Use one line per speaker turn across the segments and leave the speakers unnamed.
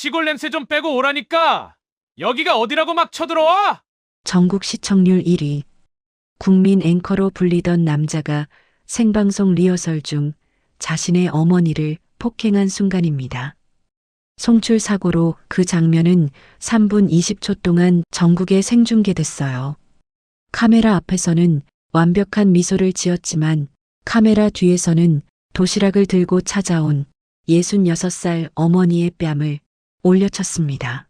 시골 냄새 좀 빼고 오라니까! 여기가 어디라고 막 쳐들어와!
전국 시청률 1위. 국민 앵커로 불리던 남자가 생방송 리허설 중 자신의 어머니를 폭행한 순간입니다. 송출 사고로 그 장면은 3분 20초 동안 전국에 생중계됐어요. 카메라 앞에서는 완벽한 미소를 지었지만 카메라 뒤에서는 도시락을 들고 찾아온 66살 어머니의 뺨을 올려쳤습니다.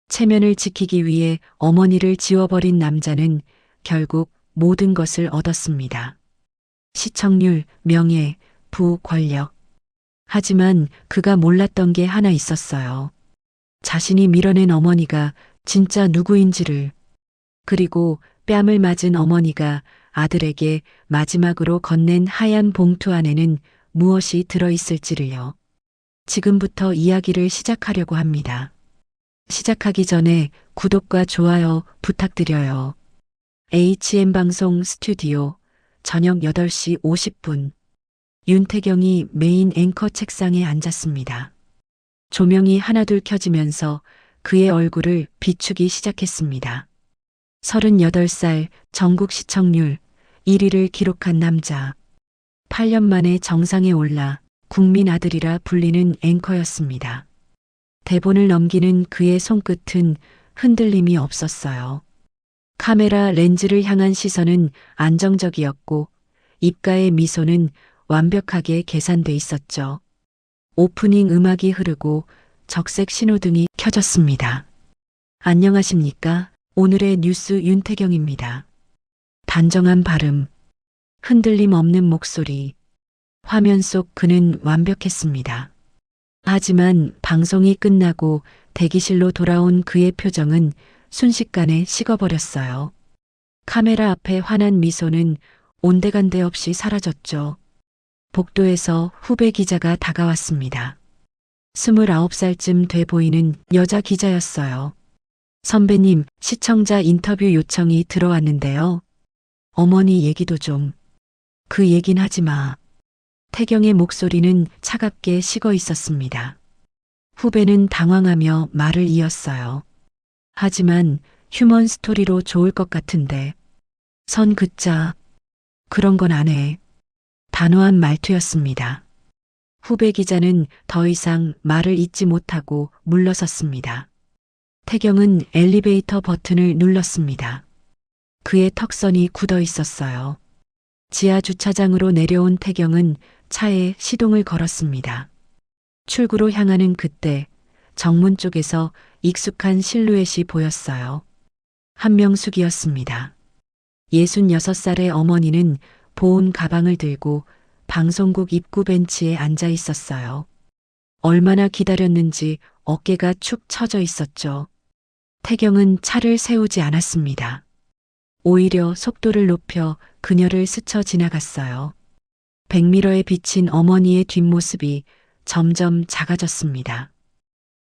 체면을 지키기 위해 어머니를 지워버린 남자는 결국 모든 것을 얻었습니다. 시청률, 명예, 부, 권력. 하지만 그가 몰랐던 게 하나 있었어요. 자신이 밀어낸 어머니가 진짜 누구인지를, 그리고 뺨을 맞은 어머니가 아들에게 마지막으로 건넨 하얀 봉투 안에는 무엇이 들어있을지를요. 지금부터 이야기를 시작하려고 합니다. 시작하기 전에 구독과 좋아요 부탁드려요. HM방송 스튜디오 저녁 8시 50분. 윤태경이 메인 앵커 책상에 앉았습니다. 조명이 하나둘 켜지면서 그의 얼굴을 비추기 시작했습니다. 38살 전국 시청률 1위를 기록한 남자. 8년 만에 정상에 올라 국민 아들이라 불리는 앵커였습니다. 대본을 넘기는 그의 손끝은 흔들림이 없었어요. 카메라 렌즈를 향한 시선은 안정적이었고 입가의 미소는 완벽하게 계산돼 있었죠. 오프닝 음악이 흐르고 적색 신호등이 켜졌습니다. 안녕하십니까? 오늘의 뉴스 윤태경입니다. 단정한 발음, 흔들림 없는 목소리, 화면 속 그는 완벽했습니다. 하지만 방송이 끝나고 대기실로 돌아온 그의 표정은 순식간에 식어버렸어요. 카메라 앞에 환한 미소는 온데간데 없이 사라졌죠. 복도에서 후배 기자가 다가왔습니다. 29살쯤 돼 보이는 여자 기자였어요. 선배님, 시청자 인터뷰 요청이 들어왔는데요. 어머니 얘기도 좀. 그 얘긴 하지 마. 태경의 목소리는 차갑게 식어 있었습니다. 후배는 당황하며 말을 이었어요. 하지만 휴먼 스토리로 좋을 것 같은데. 선 긋자. 그런 건 안 해. 단호한 말투였습니다. 후배 기자는 더 이상 말을 잇지 못하고 물러섰습니다. 태경은 엘리베이터 버튼을 눌렀습니다. 그의 턱선이 굳어 있었어요. 지하 주차장으로 내려온 태경은 차에 시동을 걸었습니다. 출구로 향하는 그때 정문 쪽에서 익숙한 실루엣이 보였어요. 한명숙이었습니다. 66살의 어머니는 보온 가방을 들고 방송국 입구 벤치에 앉아 있었어요. 얼마나 기다렸는지 어깨가 축 처져 있었죠. 태경은 차를 세우지 않았습니다. 오히려 속도를 높여 그녀를 스쳐 지나갔어요. 백미러에 비친 어머니의 뒷모습이 점점 작아졌습니다.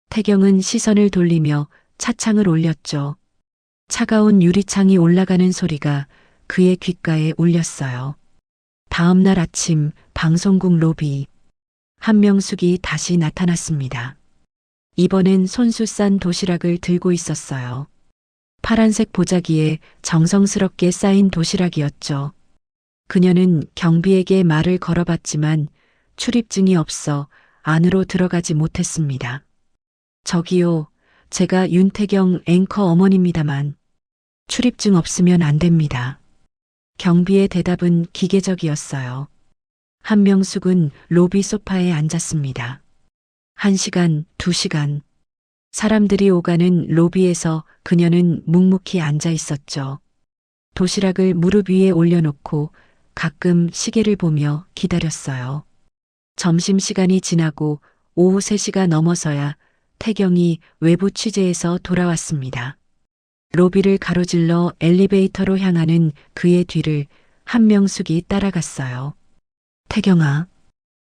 태경은 시선을 돌리며 차창을 올렸죠. 차가운 유리창이 올라가는 소리가 그의 귓가에 울렸어요. 다음 날 아침 방송국 로비. 한명숙이 다시 나타났습니다. 이번엔 손수 싼 도시락을 들고 있었어요. 파란색 보자기에 정성스럽게 쌓인 도시락이었죠. 그녀는 경비에게 말을 걸어봤지만 출입증이 없어 안으로 들어가지 못했습니다. 저기요, 제가 윤태경 앵커 어머니입니다만 출입증 없으면 안 됩니다. 경비의 대답은 기계적이었어요. 한명숙은 로비 소파에 앉았습니다. 1시간, 2시간. 사람들이 오가는 로비에서 그녀는 묵묵히 앉아 있었죠. 도시락을 무릎 위에 올려놓고 가끔 시계를 보며 기다렸어요. 점심시간이 지나고 오후 3시가 넘어서야 태경이 외부 취재에서 돌아왔습니다. 로비를 가로질러 엘리베이터로 향하는 그의 뒤를 한명숙이 따라갔어요. 태경아.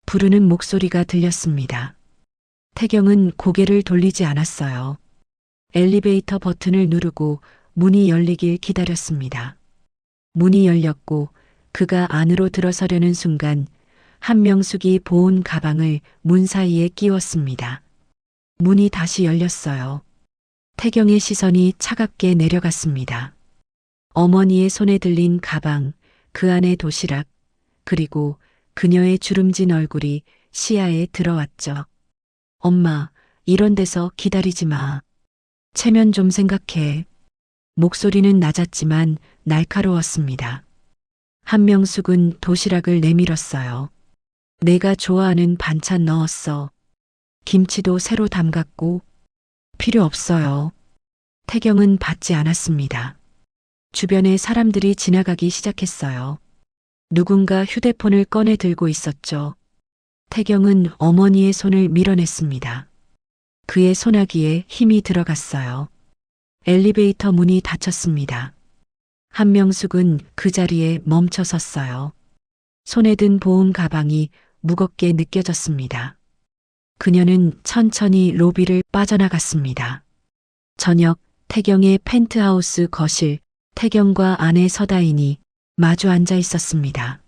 부르는 목소리가 들렸습니다. 태경은 고개를 돌리지 않았어요. 엘리베이터 버튼을 누르고 문이 열리길 기다렸습니다. 문이 열렸고 그가 안으로 들어서려는 순간 한명숙이 보온 가방을 문 사이에 끼웠습니다. 문이 다시 열렸어요. 태경의 시선이 차갑게 내려갔습니다. 어머니의 손에 들린 가방, 그 안에 도시락, 그리고 그녀의 주름진 얼굴이 시야에 들어왔죠. 엄마, 이런 데서 기다리지 마. 체면 좀 생각해. 목소리는 낮았지만 날카로웠습니다. 한명숙은 도시락을 내밀었어요. 내가 좋아하는 반찬 넣었어. 김치도 새로 담갔고. 필요 없어요. 태경은 받지 않았습니다. 주변에 사람들이 지나가기 시작했어요. 누군가 휴대폰을 꺼내 들고 있었죠. 태경은 어머니의 손을 밀어냈습니다. 그의 소나기에 힘이 들어갔어요. 엘리베이터 문이 닫혔습니다. 한명숙은 그 자리에 멈춰 섰어요. 손에 든 보온 가방이 무겁게 느껴졌습니다. 그녀는 천천히 로비를 빠져나갔습니다. 저녁, 태경의 펜트하우스 거실, 태경과 아내 서다인이 마주 앉아 있었습니다.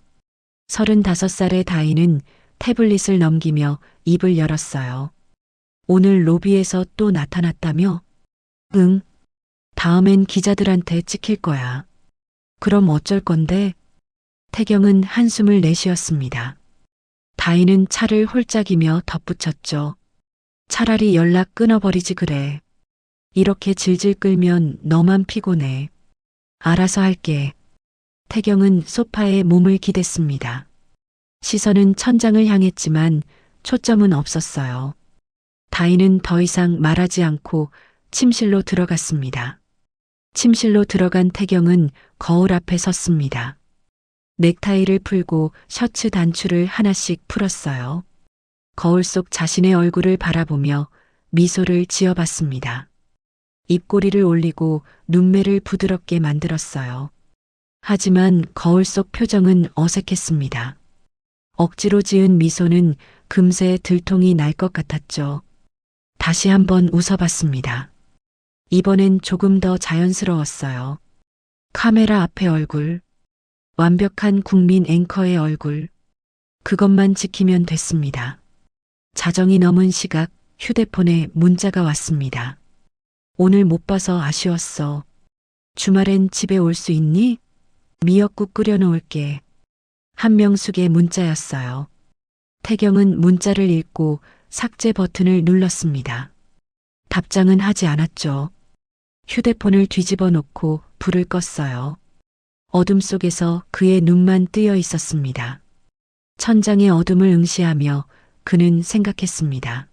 35살의 다인은 태블릿을 넘기며 입을 열었어요. 오늘 로비에서 또 나타났다며? 응. 다음엔 기자들한테 찍힐 거야. 그럼 어쩔 건데? 태경은 한숨을 내쉬었습니다. 다인은 차를 홀짝이며 덧붙였죠. 차라리 연락 끊어버리지 그래. 이렇게 질질 끌면 너만 피곤해. 알아서 할게. 태경은 소파에 몸을 기댔습니다. 시선은 천장을 향했지만 초점은 없었어요. 다인은 더 이상 말하지 않고 침실로 들어갔습니다. 침실로 들어간 태경은 거울 앞에 섰습니다. 넥타이를 풀고 셔츠 단추를 하나씩 풀었어요. 거울 속 자신의 얼굴을 바라보며 미소를 지어봤습니다. 입꼬리를 올리고 눈매를 부드럽게 만들었어요. 하지만 거울 속 표정은 어색했습니다. 억지로 지은 미소는 금세 들통이 날 것 같았죠. 다시 한번 웃어봤습니다. 이번엔 조금 더 자연스러웠어요. 카메라 앞의 얼굴, 완벽한 국민 앵커의 얼굴, 그것만 지키면 됐습니다. 자정이 넘은 시각 휴대폰에 문자가 왔습니다. 오늘 못 봐서 아쉬웠어. 주말엔 집에 올 수 있니? 미역국 끓여놓을게. 한명숙의 문자였어요. 태경은 문자를 읽고 삭제 버튼을 눌렀습니다. 답장은 하지 않았죠. 휴대폰을 뒤집어 놓고 불을 껐어요. 어둠 속에서 그의 눈만 뜨여 있었습니다. 천장의 어둠을 응시하며 그는 생각했습니다.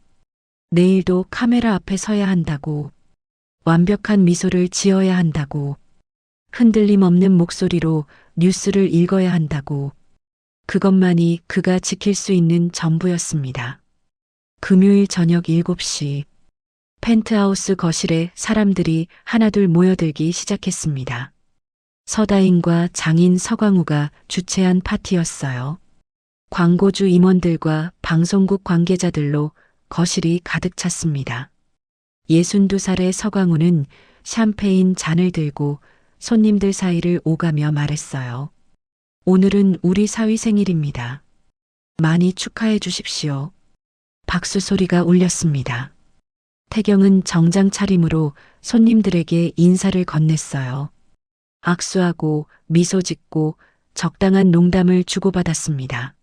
내일도 카메라 앞에 서야 한다고, 완벽한 미소를 지어야 한다고, 흔들림 없는 목소리로 뉴스를 읽어야 한다고, 그것만이 그가 지킬 수 있는 전부였습니다. 금요일 저녁 7시, 펜트하우스 거실에 사람들이 하나둘 모여들기 시작했습니다. 서다인과 장인 서광우가 주최한 파티였어요. 광고주 임원들과 방송국 관계자들로 거실이 가득 찼습니다. 62살의 서광우는 샴페인 잔을 들고 손님들 사이를 오가며 말했어요. 오늘은 우리 사위 생일입니다. 많이 축하해 주십시오. 박수 소리가 울렸습니다. 태경은 정장 차림으로 손님들에게 인사를 건넸어요. 악수하고 미소 짓고 적당한 농담을 주고받았습니다.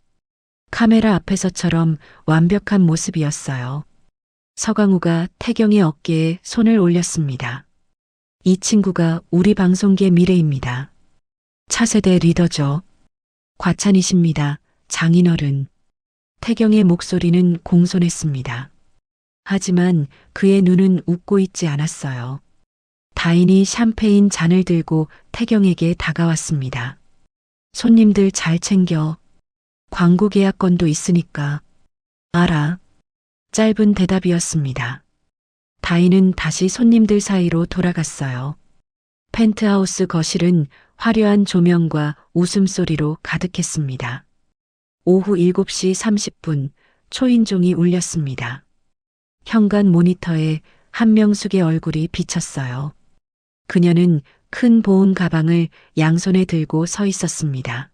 카메라 앞에서처럼 완벽한 모습이었어요. 서광우가 태경의 어깨에 손을 올렸습니다. 이 친구가 우리 방송계 미래입니다. 차세대 리더죠. 과찬이십니다. 장인어른. 태경의 목소리는 공손했습니다. 하지만 그의 눈은 웃고 있지 않았어요. 다인이 샴페인 잔을 들고 태경에게 다가왔습니다. 손님들 잘 챙겨. 광고 계약건도 있으니까. 알아. 짧은 대답이었습니다. 다인은 다시 손님들 사이로 돌아갔어요. 펜트하우스 거실은 화려한 조명과 웃음소리로 가득했습니다. 오후 7시 30분 초인종이 울렸습니다. 현관 모니터에 한명숙의 얼굴이 비쳤어요. 그녀는 큰 보온 가방을 양손에 들고 서 있었습니다.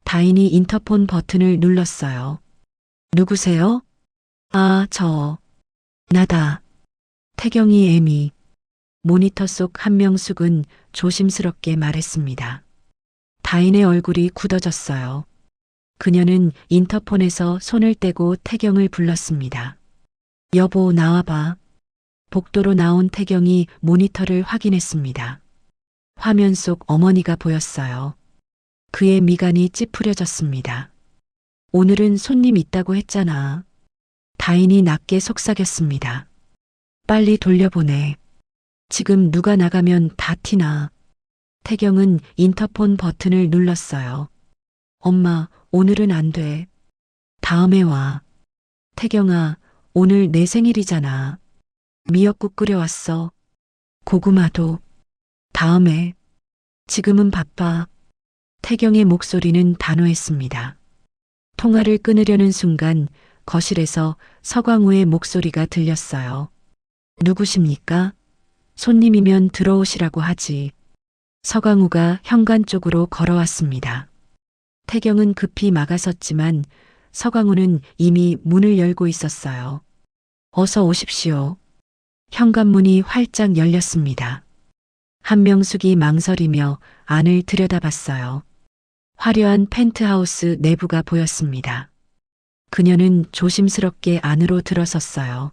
다인이 인터폰 버튼을 눌렀어요. 누구세요? 아, 저. 나다. 태경이 애미. 모니터 속 한명숙은 조심스럽게 말했습니다. 다인의 얼굴이 굳어졌어요. 그녀는 인터폰에서 손을 떼고 태경을 불렀습니다. 여보, 나와봐. 복도로 나온 태경이 모니터를 확인했습니다. 화면 속 어머니가 보였어요. 그의 미간이 찌푸려졌습니다. 오늘은 손님 있다고 했잖아. 다인이 낮게 속삭였습니다. 빨리 돌려보내. 지금 누가 나가면 다 티나. 태경은 인터폰 버튼을 눌렀어요. 엄마, 오늘은 안 돼. 다음에 와. 태경아, 오늘 내 생일이잖아. 미역국 끓여왔어. 고구마도. 다음에. 지금은 바빠. 태경의 목소리는 단호했습니다. 통화를 끊으려는 순간 거실에서 서광우의 목소리가 들렸어요. 누구십니까? 손님이면 들어오시라고 하지. 서광우가 현관 쪽으로 걸어왔습니다. 태경은 급히 막아섰지만 서광우는 이미 문을 열고 있었어요. 어서 오십시오. 현관문이 활짝 열렸습니다. 한명숙이 망설이며 안을 들여다봤어요. 화려한 펜트하우스 내부가 보였습니다. 그녀는 조심스럽게 안으로 들어섰어요.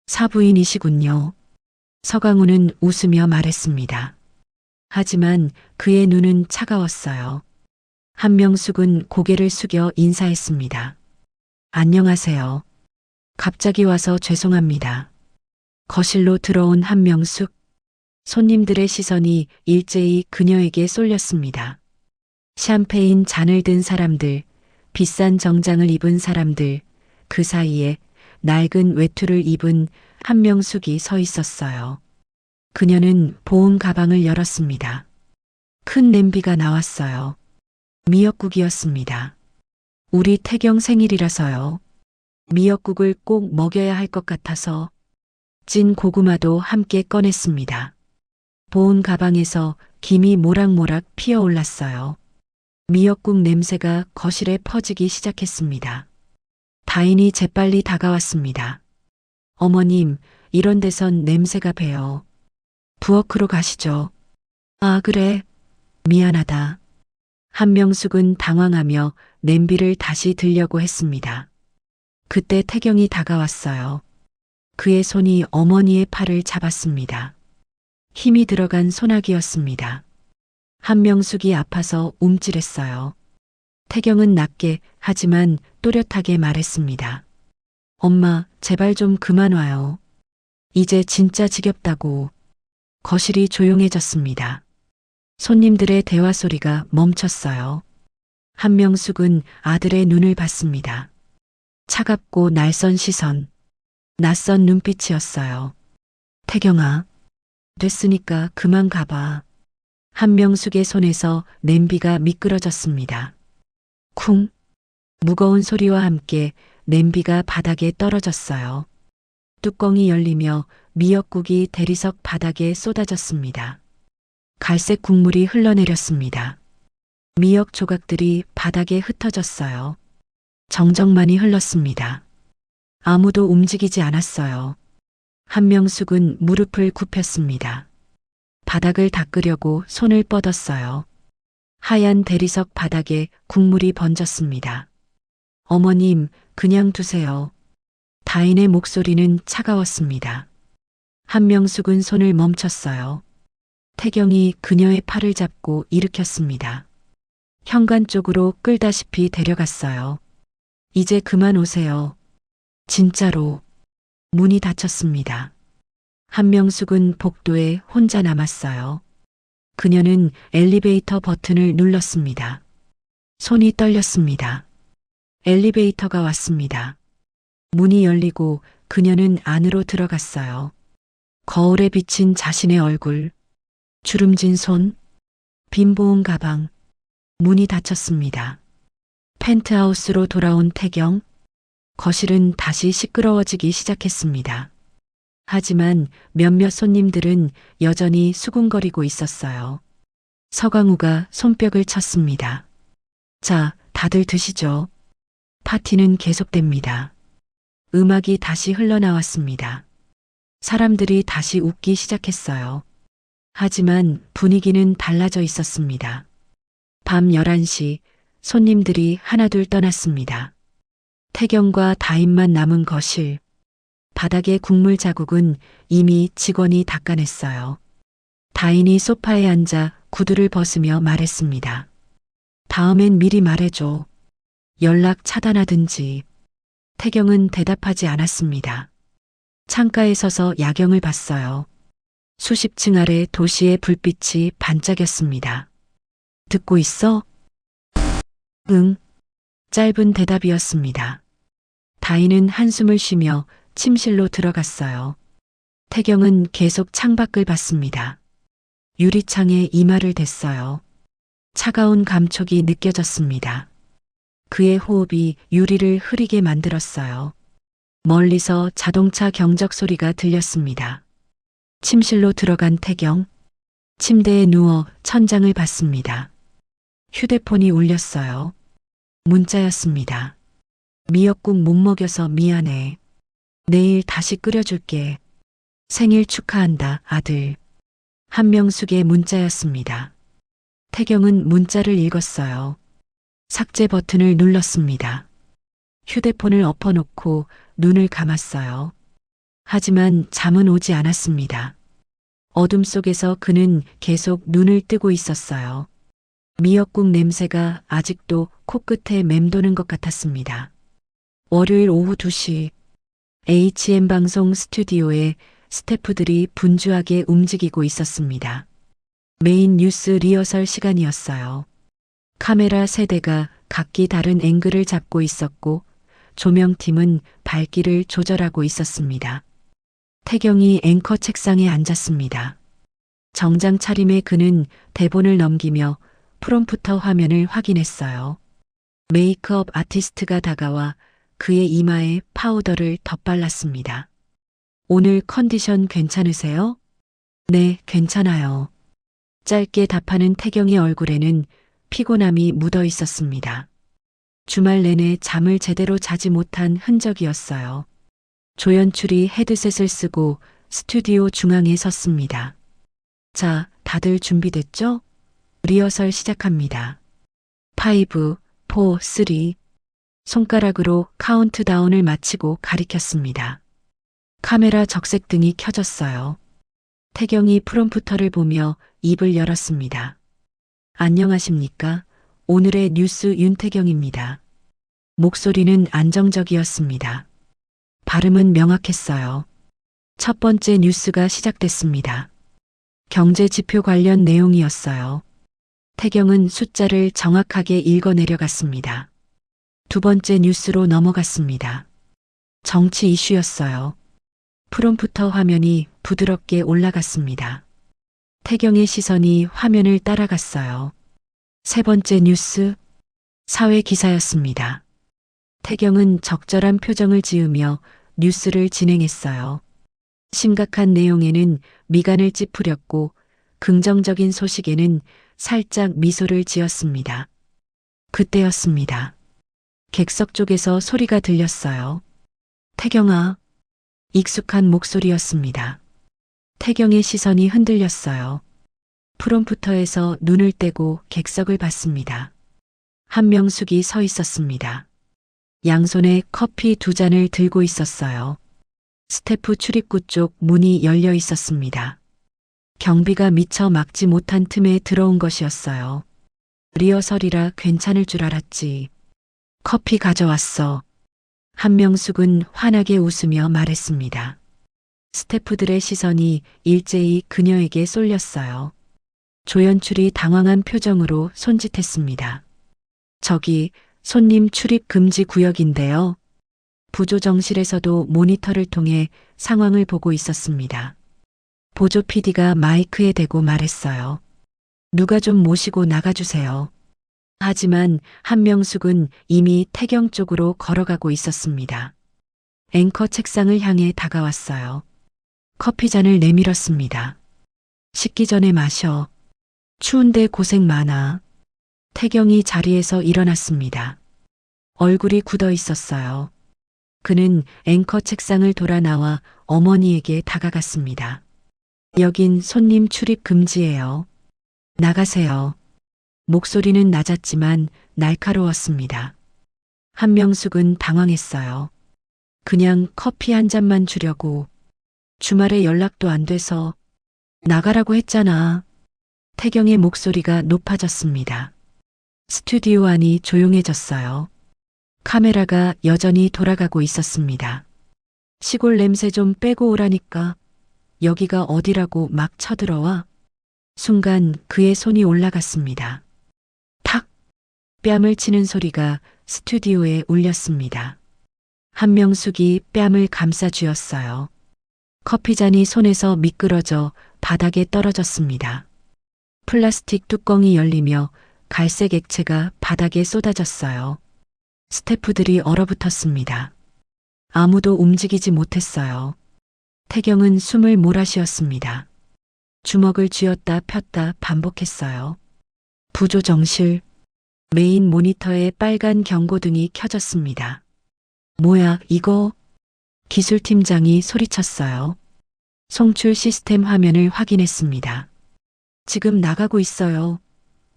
사부인이시군요. 서강우는 웃으며 말했습니다. 하지만 그의 눈은 차가웠어요. 한명숙은 고개를 숙여 인사했습니다. 안녕하세요. 갑자기 와서 죄송합니다. 거실로 들어온 한명숙. 손님들의 시선이 일제히 그녀에게 쏠렸습니다. 샴페인 잔을 든 사람들, 비싼 정장을 입은 사람들, 그 사이에 낡은 외투를 입은 한명숙이 서 있었어요. 그녀는 보온 가방을 열었습니다. 큰 냄비가 나왔어요. 미역국이었습니다. 우리 태경 생일이라서요. 미역국을 꼭 먹여야 할 것 같아서. 찐 고구마도 함께 꺼냈습니다. 보온 가방에서 김이 모락모락 피어올랐어요. 미역국 냄새가 거실에 퍼지기 시작했습니다. 다인이 재빨리 다가왔습니다. 어머님, 이런 데선 냄새가 배요. 부엌으로 가시죠. 아, 그래. 미안하다. 한명숙은 당황하며 냄비를 다시 들려고 했습니다. 그때 태경이 다가왔어요. 그의 손이 어머니의 팔을 잡았습니다. 힘이 들어간 소나기였습니다. 한명숙이 아파서 움찔했어요. 태경은 낮게 하지만 또렷하게 말했습니다. 엄마, 제발 좀 그만 와요. 이제 진짜 지겹다고. 거실이 조용해졌습니다. 손님들의 대화 소리가 멈췄어요. 한명숙은 아들의 눈을 봤습니다. 차갑고 날선 시선, 낯선 눈빛이었어요. 태경아, 됐으니까 그만 가봐. 한명숙의 손에서 냄비가 미끄러졌습니다. 쿵! 무거운 소리와 함께 냄비가 바닥에 떨어졌어요. 뚜껑이 열리며 미역국이 대리석 바닥에 쏟아졌습니다. 갈색 국물이 흘러내렸습니다. 미역 조각들이 바닥에 흩어졌어요. 정적만이 흘렀습니다. 아무도 움직이지 않았어요. 한명숙은 무릎을 굽혔습니다. 바닥을 닦으려고 손을 뻗었어요. 하얀 대리석 바닥에 국물이 번졌습니다. 어머님, 그냥 두세요. 다인의 목소리는 차가웠습니다. 한명숙은 손을 멈췄어요. 태경이 그녀의 팔을 잡고 일으켰습니다. 현관 쪽으로 끌다시피 데려갔어요. 이제 그만 오세요. 진짜로. 문이 닫혔습니다. 한명숙은 복도에 혼자 남았어요. 그녀는 엘리베이터 버튼을 눌렀습니다. 손이 떨렸습니다. 엘리베이터가 왔습니다. 문이 열리고 그녀는 안으로 들어갔어요. 거울에 비친 자신의 얼굴, 주름진 손, 빈 보온 가방, 문이 닫혔습니다. 펜트하우스로 돌아온 태경, 거실은 다시 시끄러워지기 시작했습니다. 하지만 몇몇 손님들은 여전히 수군거리고 있었어요. 서광우가 손뼉을 쳤습니다. 자, 다들 드시죠. 파티는 계속됩니다. 음악이 다시 흘러나왔습니다. 사람들이 다시 웃기 시작했어요. 하지만 분위기는 달라져 있었습니다. 밤 11시 손님들이 하나둘 떠났습니다. 태경과 다인만 남은 거실. 바닥의 국물 자국은 이미 직원이 닦아냈어요. 다인이 소파에 앉아 구두를 벗으며 말했습니다. 다음엔 미리 말해줘. 연락 차단하든지. 태경은 대답하지 않았습니다. 창가에 서서 야경을 봤어요. 수십 층 아래 도시의 불빛이 반짝였습니다. 듣고 있어? 응. 짧은 대답이었습니다. 다인은 한숨을 쉬며 침실로 들어갔어요. 태경은 계속 창밖을 봤습니다. 유리창에 이마를 댔어요. 차가운 감촉이 느껴졌습니다. 그의 호흡이 유리를 흐리게 만들었어요. 멀리서 자동차 경적 소리가 들렸습니다. 침실로 들어간 태경. 침대에 누워 천장을 봤습니다. 휴대폰이 울렸어요. 문자였습니다. 미역국 못 먹여서 미안해. 내일 다시 끓여줄게. 생일 축하한다, 아들. 한명숙의 문자였습니다. 태경은 문자를 읽었어요. 삭제 버튼을 눌렀습니다. 휴대폰을 엎어놓고 눈을 감았어요. 하지만 잠은 오지 않았습니다. 어둠 속에서 그는 계속 눈을 뜨고 있었어요. 미역국 냄새가 아직도 코끝에 맴도는 것 같았습니다. 월요일 오후 2시 HM 방송 스튜디오에 스태프들이 분주하게 움직이고 있었습니다. 메인 뉴스 리허설 시간이었어요. 카메라 세대가 각기 다른 앵글을 잡고 있었고 조명팀은 밝기를 조절하고 있었습니다. 태경이 앵커 책상에 앉았습니다. 정장 차림의 그는 대본을 넘기며 프롬프터 화면을 확인했어요. 메이크업 아티스트가 다가와 그의 이마에 파우더를 덧발랐습니다. 오늘 컨디션 괜찮으세요? 네, 괜찮아요. 짧게 답하는 태경의 얼굴에는 피곤함이 묻어 있었습니다. 주말 내내 잠을 제대로 자지 못한 흔적이었어요. 조연출이 헤드셋을 쓰고 스튜디오 중앙에 섰습니다. 자, 다들 준비됐죠? 리허설 시작합니다. 5, 4, 3. 손가락으로 카운트다운을 마치고 가리켰습니다. 카메라 적색등이 켜졌어요. 태경이 프롬프터를 보며 입을 열었습니다. 안녕하십니까? 오늘의 뉴스 윤태경입니다. 목소리는 안정적이었습니다. 발음은 명확했어요. 첫 번째 뉴스가 시작됐습니다. 경제 지표 관련 내용이었어요. 태경은 숫자를 정확하게 읽어 내려갔습니다. 두 번째 뉴스로 넘어갔습니다. 정치 이슈였어요. 프롬프터 화면이 부드럽게 올라갔습니다. 태경의 시선이 화면을 따라갔어요. 세 번째 뉴스, 사회 기사였습니다. 태경은 적절한 표정을 지으며 뉴스를 진행했어요. 심각한 내용에는 미간을 찌푸렸고 긍정적인 소식에는 살짝 미소를 지었습니다. 그때였습니다. 객석 쪽에서 소리가 들렸어요. 태경아. 익숙한 목소리였습니다. 태경의 시선이 흔들렸어요. 프롬프터에서 눈을 떼고 객석을 봤습니다. 한명숙이 서 있었습니다. 양손에 커피 2잔을 들고 있었어요. 스태프 출입구 쪽 문이 열려 있었습니다. 경비가 미처 막지 못한 틈에 들어온 것이었어요. 리허설이라 괜찮을 줄 알았지. 커피 가져왔어. 한명숙은 환하게 웃으며 말했습니다. 스태프들의 시선이 일제히 그녀에게 쏠렸어요. 조연출이 당황한 표정으로 손짓했습니다. 저기 손님 출입 금지 구역인데요. 부조정실에서도 모니터를 통해 상황을 보고 있었습니다. 보조 PD가 마이크에 대고 말했어요. 누가 좀 모시고 나가주세요. 하지만 한명숙은 이미 태경 쪽으로 걸어가고 있었습니다. 앵커 책상을 향해 다가왔어요. 커피잔을 내밀었습니다. 식기 전에 마셔. 추운데 고생 많아. 태경이 자리에서 일어났습니다. 얼굴이 굳어 있었어요. 그는 앵커 책상을 돌아 나와 어머니에게 다가갔습니다. 여긴 손님 출입 금지예요. 나가세요. 목소리는 낮았지만 날카로웠습니다. 한명숙은 당황했어요. 그냥 커피 한 잔만 주려고. 주말에 연락도 안 돼서 나가라고 했잖아. 태경의 목소리가 높아졌습니다. 스튜디오 안이 조용해졌어요. 카메라가 여전히 돌아가고 있었습니다. 시골 냄새 좀 빼고 오라니까. 여기가 어디라고 막 쳐들어와. 순간 그의 손이 올라갔습니다. 탁! 뺨을 치는 소리가 스튜디오에 울렸습니다. 한명숙이 뺨을 감싸 쥐었어요. 커피잔이 손에서 미끄러져 바닥에 떨어졌습니다. 플라스틱 뚜껑이 열리며 갈색 액체가 바닥에 쏟아졌어요. 스태프들이 얼어붙었습니다. 아무도 움직이지 못했어요. 태경은 숨을 몰아쉬었습니다. 주먹을 쥐었다 폈다 반복했어요. 부조정실. 메인 모니터에 빨간 경고등이 켜졌습니다. 뭐야, 이거? 기술팀장이 소리쳤어요. 송출 시스템 화면을 확인했습니다. 지금 나가고 있어요.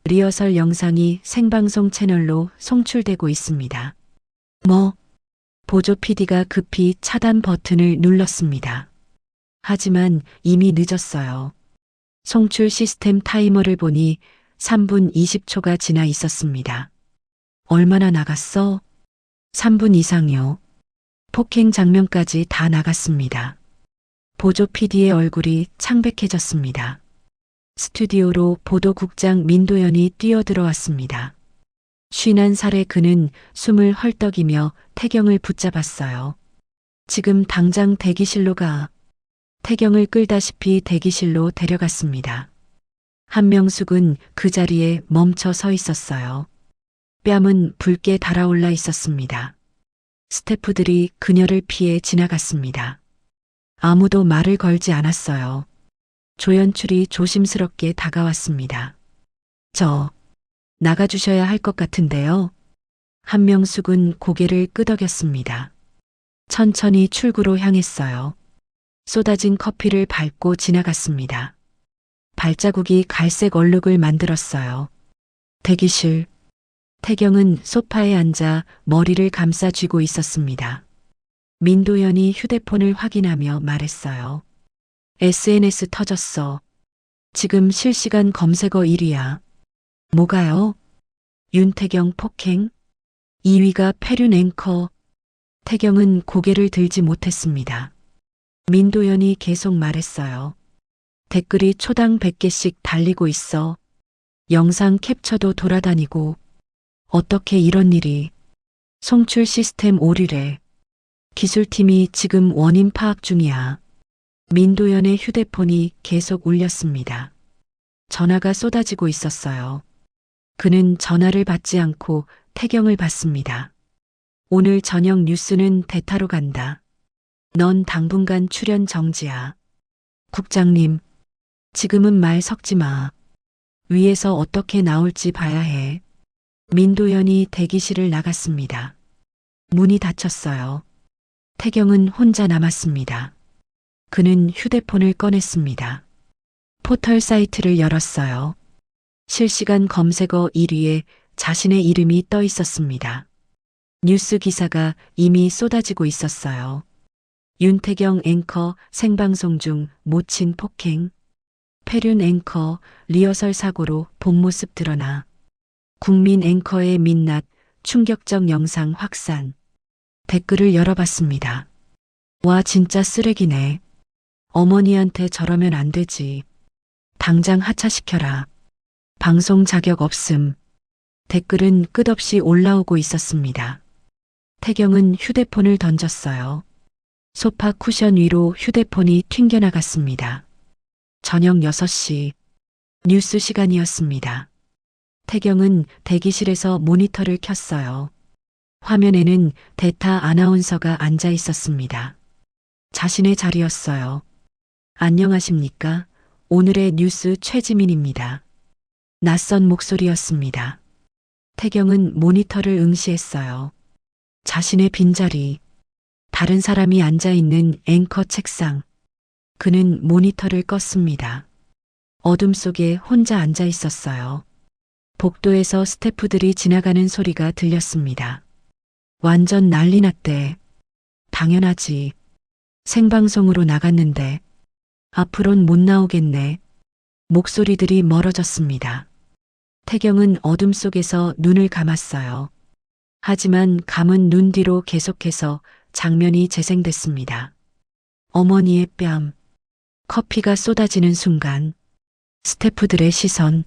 리허설 영상이 생방송 채널로 송출되고 있습니다. 보조 PD가 급히 차단 버튼을 눌렀습니다. 하지만 이미 늦었어요. 송출 시스템 타이머를 보니 3분 20초가 지나 있었습니다. 얼마나 나갔어? 3분 이상요. 폭행 장면까지 다 나갔습니다. 보조 PD의 얼굴이 창백해졌습니다. 스튜디오로 보도국장 민도연이 뛰어들어왔습니다. 51살의 그는 숨을 헐떡이며 태경을 붙잡았어요. 지금 당장 대기실로 가. 태경을 끌다시피 대기실로 데려갔습니다. 한명숙은 그 자리에 멈춰 서 있었어요. 뺨은 붉게 달아올라 있었습니다. 스태프들이 그녀를 피해 지나갔습니다. 아무도 말을 걸지 않았어요. 조연출이 조심스럽게 다가왔습니다. 나가주셔야 할 것 같은데요. 한명숙은 고개를 끄덕였습니다. 천천히 출구로 향했어요. 쏟아진 커피를 밟고 지나갔습니다. 발자국이 갈색 얼룩을 만들었어요. 대기실. 태경은 소파에 앉아 머리를 감싸 쥐고 있었습니다. 민도연이 휴대폰을 확인하며 말했어요. SNS 터졌어. 지금 실시간 검색어 1위야. 뭐가요? 윤태경 폭행? 2위가 패륜 앵커. 태경은 고개를 들지 못했습니다. 민도연이 계속 말했어요. 댓글이 초당 100개씩 달리고 있어. 영상 캡처도 돌아다니고. 어떻게 이런 일이. 송출 시스템 오류래. 기술팀이 지금 원인 파악 중이야. 민도연의 휴대폰이 계속 울렸습니다. 전화가 쏟아지고 있었어요. 그는 전화를 받지 않고 태경을 봤습니다. 오늘 저녁 뉴스는 대타로 간다. 넌 당분간 출연 정지야. 국장님, 지금은 말 섞지 마. 위에서 어떻게 나올지 봐야 해. 민도연이 대기실을 나갔습니다. 문이 닫혔어요. 태경은 혼자 남았습니다. 그는 휴대폰을 꺼냈습니다. 포털 사이트를 열었어요. 실시간 검색어 1위에 자신의 이름이 떠 있었습니다. 뉴스 기사가 이미 쏟아지고 있었어요. 윤태경 앵커 생방송 중 모친 폭행. 패륜 앵커 리허설 사고로 본 모습 드러나. 국민 앵커의 민낯 충격적 영상 확산. 댓글을 열어봤습니다. 와, 진짜 쓰레기네. 어머니한테 저러면 안 되지. 당장 하차시켜라. 방송 자격 없음. 댓글은 끝없이 올라오고 있었습니다. 태경은 휴대폰을 던졌어요. 소파 쿠션 위로 휴대폰이 튕겨나갔습니다. 저녁 6시. 뉴스 시간이었습니다. 태경은 대기실에서 모니터를 켰어요. 화면에는 대타 아나운서가 앉아 있었습니다. 자신의 자리였어요. 안녕하십니까? 오늘의 뉴스 최지민입니다. 낯선 목소리였습니다. 태경은 모니터를 응시했어요. 자신의 빈자리. 다른 사람이 앉아 있는 앵커 책상. 그는 모니터를 껐습니다. 어둠 속에 혼자 앉아 있었어요. 복도에서 스태프들이 지나가는 소리가 들렸습니다. 완전 난리 났대. 당연하지. 생방송으로 나갔는데 앞으론 못 나오겠네. 목소리들이 멀어졌습니다. 태경은 어둠 속에서 눈을 감았어요. 하지만 감은 눈 뒤로 계속해서 장면이 재생됐습니다. 어머니의 뺨, 커피가 쏟아지는 순간, 스태프들의 시선,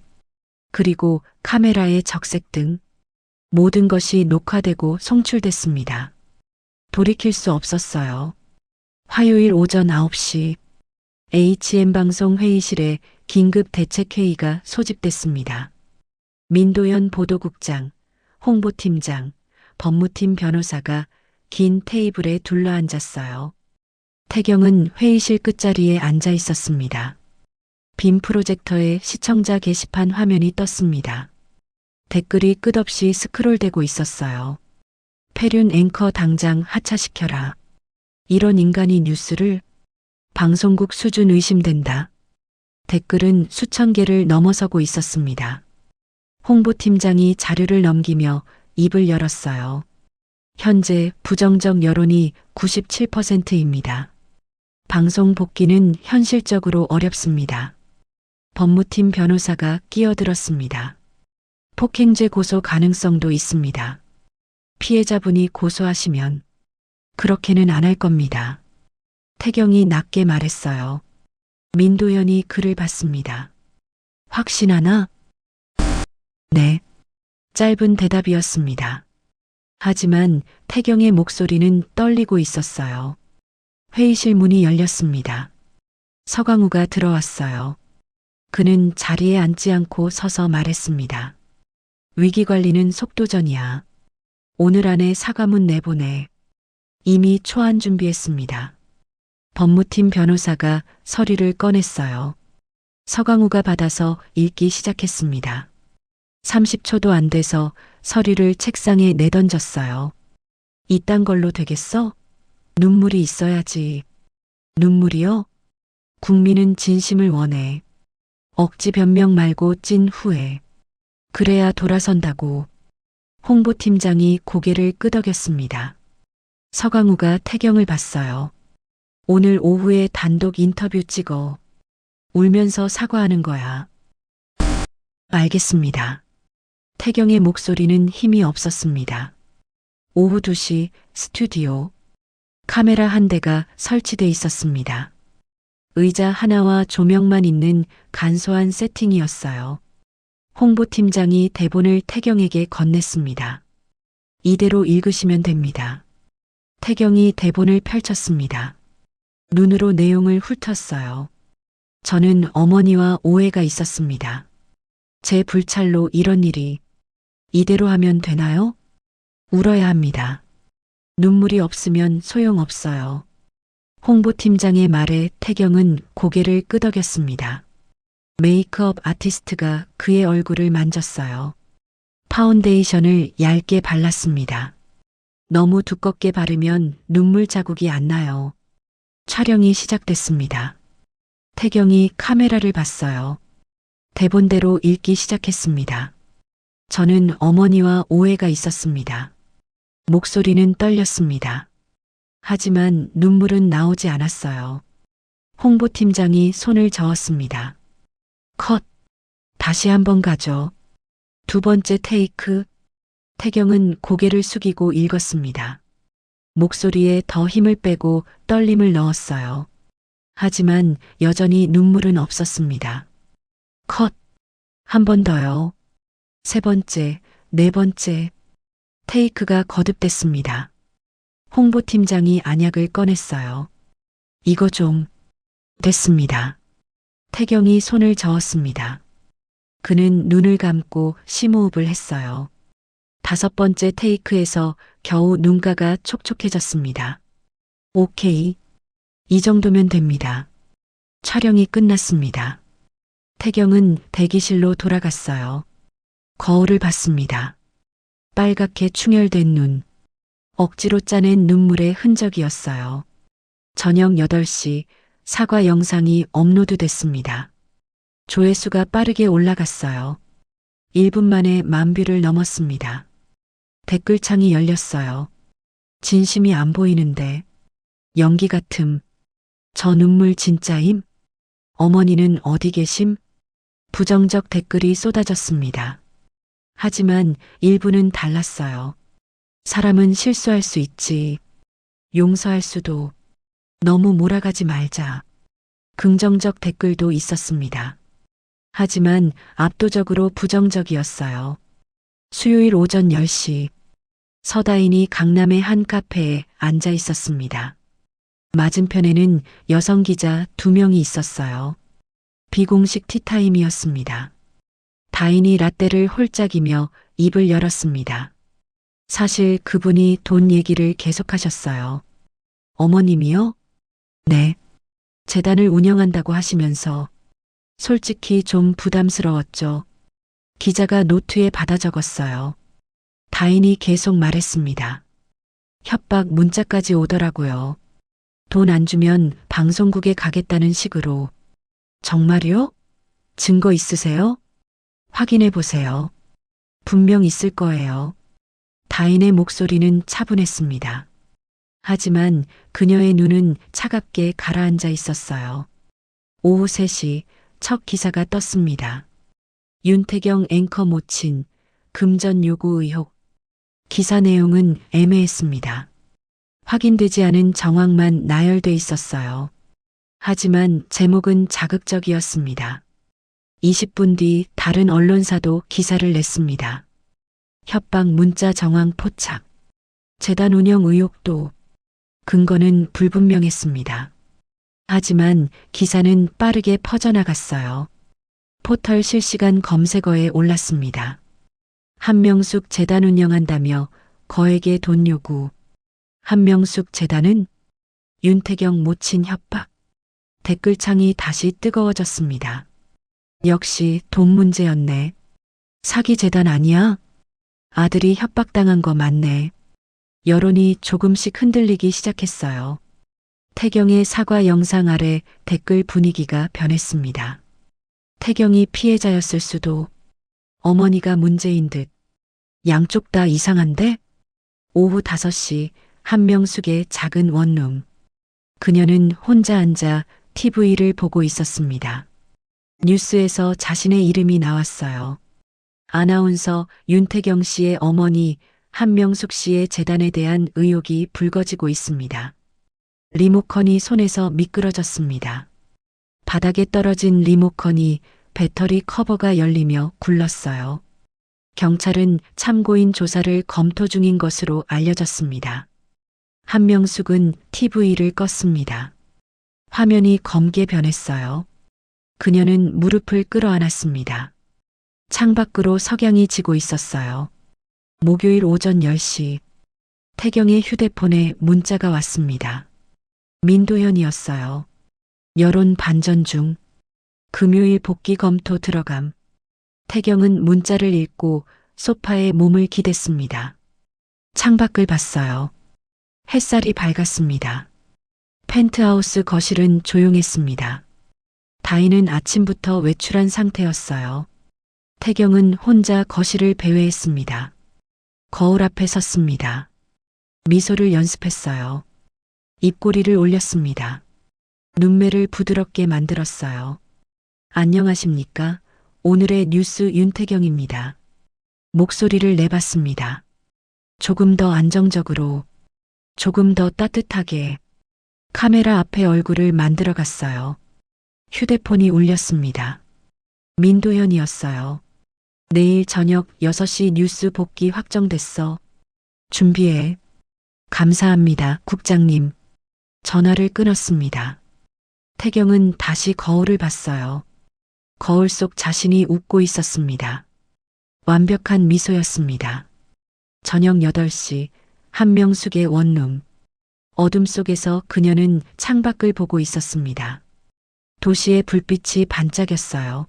그리고 카메라의 적색 등 모든 것이 녹화되고 송출됐습니다. 돌이킬 수 없었어요. 화요일 오전 9시 HM방송 회의실에 긴급 대책회의가 소집됐습니다. 민도현 보도국장, 홍보팀장, 법무팀 변호사가 긴 테이블에 둘러앉았어요. 태경은 회의실 끝자리에 앉아 있었습니다. 빔 프로젝터에 시청자 게시판 화면이 떴습니다. 댓글이 끝없이 스크롤되고 있었어요. 패륜 앵커 당장 하차시켜라. 이런 인간이 뉴스를 방송국 수준 의심된다. 댓글은 수천 개를 넘어서고 있었습니다. 홍보팀장이 자료를 넘기며 입을 열었어요. 현재 부정적 여론이 97%입니다. 방송 복귀는 현실적으로 어렵습니다. 법무팀 변호사가 끼어들었습니다. 폭행죄 고소 가능성도 있습니다. 피해자분이 고소하시면 그렇게는 안 할 겁니다. 태경이 낮게 말했어요. 민도현이 글을 봤습니다. 확신하나? 네. 짧은 대답이었습니다. 하지만 태경의 목소리는 떨리고 있었어요. 회의실 문이 열렸습니다. 서강우가 들어왔어요. 그는 자리에 앉지 않고 서서 말했습니다. 위기관리는 속도전이야. 오늘 안에 사과문 내보내. 이미 초안 준비했습니다. 법무팀 변호사가 서류를 꺼냈어요. 서강우가 받아서 읽기 시작했습니다. 30초도 안 돼서 서류를 책상에 내던졌어요. 이딴 걸로 되겠어? 눈물이 있어야지. 눈물이요? 국민은 진심을 원해. 억지 변명 말고 찐 후회. 그래야 돌아선다고. 홍보팀장이 고개를 끄덕였습니다. 서강우가 태경을 봤어요. 오늘 오후에 단독 인터뷰 찍어. 울면서 사과하는 거야. 알겠습니다. 태경의 목소리는 힘이 없었습니다. 오후 2시 스튜디오. 카메라 한 대가 설치돼 있었습니다. 의자 하나와 조명만 있는 간소한 세팅이었어요. 홍보팀장이 대본을 태경에게 건넸습니다. 이대로 읽으시면 됩니다. 태경이 대본을 펼쳤습니다. 눈으로 내용을 훑었어요. 저는 어머니와 오해가 있었습니다. 제 불찰로 이런 일이 이대로 하면 되나요? 울어야 합니다. 눈물이 없으면 소용없어요. 홍보팀장의 말에 태경은 고개를 끄덕였습니다. 메이크업 아티스트가 그의 얼굴을 만졌어요. 파운데이션을 얇게 발랐습니다. 너무 두껍게 바르면 눈물 자국이 안 나요. 촬영이 시작됐습니다. 태경이 카메라를 봤어요. 대본대로 읽기 시작했습니다. 저는 어머니와 오해가 있었습니다. 목소리는 떨렸습니다. 하지만 눈물은 나오지 않았어요. 홍보팀장이 손을 저었습니다. 컷. 다시 한번 가죠. 두 번째 테이크. 태경은 고개를 숙이고 읽었습니다. 목소리에 더 힘을 빼고 떨림을 넣었어요. 하지만 여전히 눈물은 없었습니다. 컷. 한 번 더요. 세 번째, 네 번째. 테이크가 거듭됐습니다. 홍보팀장이 안약을 꺼냈어요. 이거 좀. 됐습니다. 태경이 손을 저었습니다. 그는 눈을 감고 심호흡을 했어요. 다섯 번째 테이크에서 겨우 눈가가 촉촉해졌습니다. 오케이. 이 정도면 됩니다. 촬영이 끝났습니다. 태경은 대기실로 돌아갔어요. 거울을 봤습니다. 빨갛게 충혈된 눈. 억지로 짜낸 눈물의 흔적이었어요. 저녁 8시 사과 영상이 업로드됐습니다. 조회수가 빠르게 올라갔어요. 1분 만에 10,000뷰를 넘었습니다. 댓글창이 열렸어요. 진심이 안 보이는데. 연기 같음. 저 눈물 진짜임? 어머니는 어디 계심? 부정적 댓글이 쏟아졌습니다. 하지만 일부는 달랐어요. 사람은 실수할 수 있지. 용서할 수도. 너무 몰아가지 말자. 긍정적 댓글도 있었습니다. 하지만 압도적으로 부정적이었어요. 수요일 오전 10시 서다인이 강남의 한 카페에 앉아 있었습니다. 맞은편에는 여성 기자 2명이 있었어요. 비공식 티타임이었습니다. 다인이 라떼를 홀짝이며 입을 열었습니다. 사실 그분이 돈 얘기를 계속하셨어요. 어머님이요? 네. 재단을 운영한다고 하시면서 솔직히 좀 부담스러웠죠. 기자가 노트에 받아 적었어요. 다인이 계속 말했습니다. 협박 문자까지 오더라고요. 돈 안 주면 방송국에 가겠다는 식으로. 정말요? 증거 있으세요? 확인해 보세요. 분명 있을 거예요. 다인의 목소리는 차분했습니다. 하지만 그녀의 눈은 차갑게 가라앉아 있었어요. 오후 3시 첫 기사가 떴습니다. 윤태경 앵커 모친 금전 요구 의혹. 기사 내용은 애매했습니다. 확인되지 않은 정황만 나열돼 있었어요. 하지만 제목은 자극적이었습니다. 20분 뒤 다른 언론사도 기사를 냈습니다. 협박 문자 정황 포착. 재단 운영 의혹도. 근거는 불분명했습니다. 하지만 기사는 빠르게 퍼져나갔어요. 포털 실시간 검색어에 올랐습니다. 한명숙 재단 운영한다며 거액의 돈 요구. 한명숙 재단은 윤태경 모친 협박. 댓글창이 다시 뜨거워졌습니다. 역시 돈 문제였네. 사기 재단 아니야? 아들이 협박당한 거 맞네. 여론이 조금씩 흔들리기 시작했어요. 태경의 사과 영상 아래 댓글 분위기가 변했습니다. 태경이 피해자였을 수도. 어머니가 문제인 듯. 양쪽 다 이상한데? 오후 5시 한명숙의 작은 원룸. 그녀는 혼자 앉아 TV를 보고 있었습니다. 뉴스에서 자신의 이름이 나왔어요. 아나운서 윤태경 씨의 어머니 한명숙 씨의 재단에 대한 의혹이 불거지고 있습니다. 리모컨이 손에서 미끄러졌습니다. 바닥에 떨어진 리모컨이 배터리 커버가 열리며 굴렀어요. 경찰은 참고인 조사를 검토 중인 것으로 알려졌습니다. 한명숙은 TV를 껐습니다. 화면이 검게 변했어요. 그녀는 무릎을 끌어안았습니다. 창밖으로 석양이 지고 있었어요. 목요일 오전 10시 태경의 휴대폰에 문자가 왔습니다. 민도현이었어요. 여론 반전 중. 금요일 복귀 검토 들어감. 태경은 문자를 읽고 소파에 몸을 기댔습니다. 창밖을 봤어요. 햇살이 밝았습니다. 펜트하우스 거실은 조용했습니다. 다인은 아침부터 외출한 상태였어요. 태경은 혼자 거실을 배회했습니다. 거울 앞에 섰습니다. 미소를 연습했어요. 입꼬리를 올렸습니다. 눈매를 부드럽게 만들었어요. 안녕하십니까? 오늘의 뉴스 윤태경입니다. 목소리를 내봤습니다. 조금 더 안정적으로, 조금 더 따뜻하게. 카메라 앞에 얼굴을 만들어 갔어요. 휴대폰이 울렸습니다. 민도현이었어요. 내일 저녁 6시 뉴스 복귀 확정됐어. 준비해. 감사합니다, 국장님. 전화를 끊었습니다. 태경은 다시 거울을 봤어요. 거울 속 자신이 웃고 있었습니다. 완벽한 미소였습니다. 저녁 8시 한명숙의 원룸. 어둠 속에서 그녀는 창밖을 보고 있었습니다. 도시의 불빛이 반짝였어요.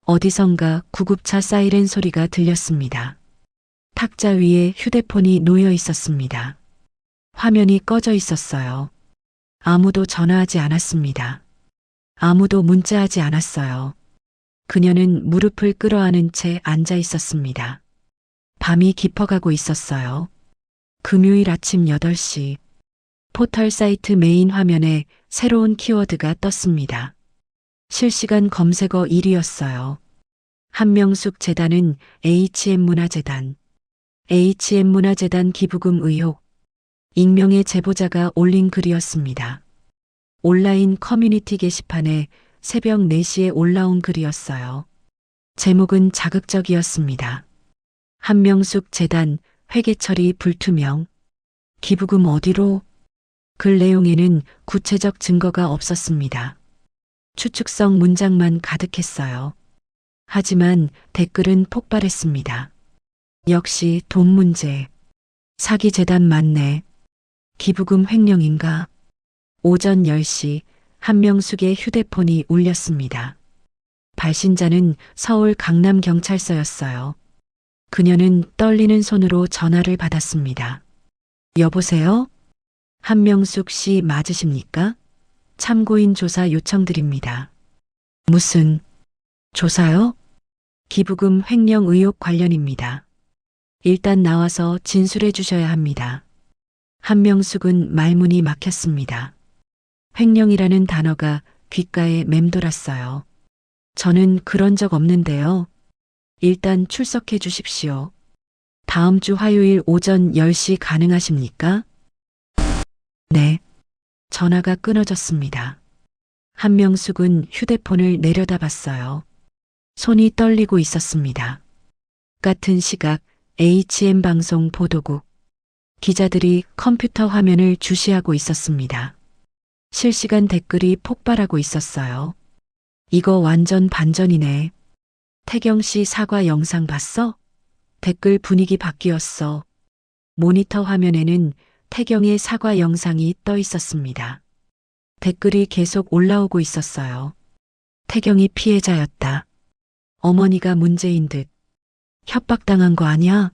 어디선가 구급차 사이렌 소리가 들렸습니다. 탁자 위에 휴대폰이 놓여 있었습니다. 화면이 꺼져 있었어요. 아무도 전화하지 않았습니다. 아무도 문자하지 않았어요. 그녀는 무릎을 끌어안은 채 앉아 있었습니다. 밤이 깊어가고 있었어요. 금요일 아침 8시 포털 사이트 메인 화면에 새로운 키워드가 떴습니다. 실시간 검색어 1위였어요. 한명숙 재단은 HM문화재단. HM문화재단 기부금 의혹. 익명의 제보자가 올린 글이었습니다. 온라인 커뮤니티 게시판에 새벽 4시에 올라온 글이었어요. 제목은 자극적이었습니다. 한명숙 재단 회계 처리 불투명. 기부금 어디로? 글 내용에는 구체적 증거가 없었습니다. 추측성 문장만 가득했어요. 하지만 댓글은 폭발했습니다. 역시 돈 문제. 사기 재단 맞네. 기부금 횡령인가? 오전 10시 한명숙의 휴대폰이 울렸습니다. 발신자는 서울 강남경찰서였어요. 그녀는 떨리는 손으로 전화를 받았습니다. 여보세요? 한명숙 씨 맞으십니까? 참고인 조사 요청드립니다. 무슨 조사요? 기부금 횡령 의혹 관련입니다. 일단 나와서 진술해 주셔야 합니다. 한명숙은 말문이 막혔습니다. 횡령이라는 단어가 귓가에 맴돌았어요. 저는 그런 적 없는데요. 일단 출석해 주십시오. 다음 주 화요일 오전 10시 가능하십니까? 네. 전화가 끊어졌습니다. 한명숙은 휴대폰을 내려다봤어요. 손이 떨리고 있었습니다. 같은 시각 HM방송 보도국. 기자들이 컴퓨터 화면을 주시하고 있었습니다. 실시간 댓글이 폭발하고 있었어요. 이거 완전 반전이네. 태경 씨 사과 영상 봤어? 댓글 분위기 바뀌었어. 모니터 화면에는 태경의 사과 영상이 떠 있었습니다. 댓글이 계속 올라오고 있었어요. 태경이 피해자였다. 어머니가 문제인 듯. 협박당한 거 아니야?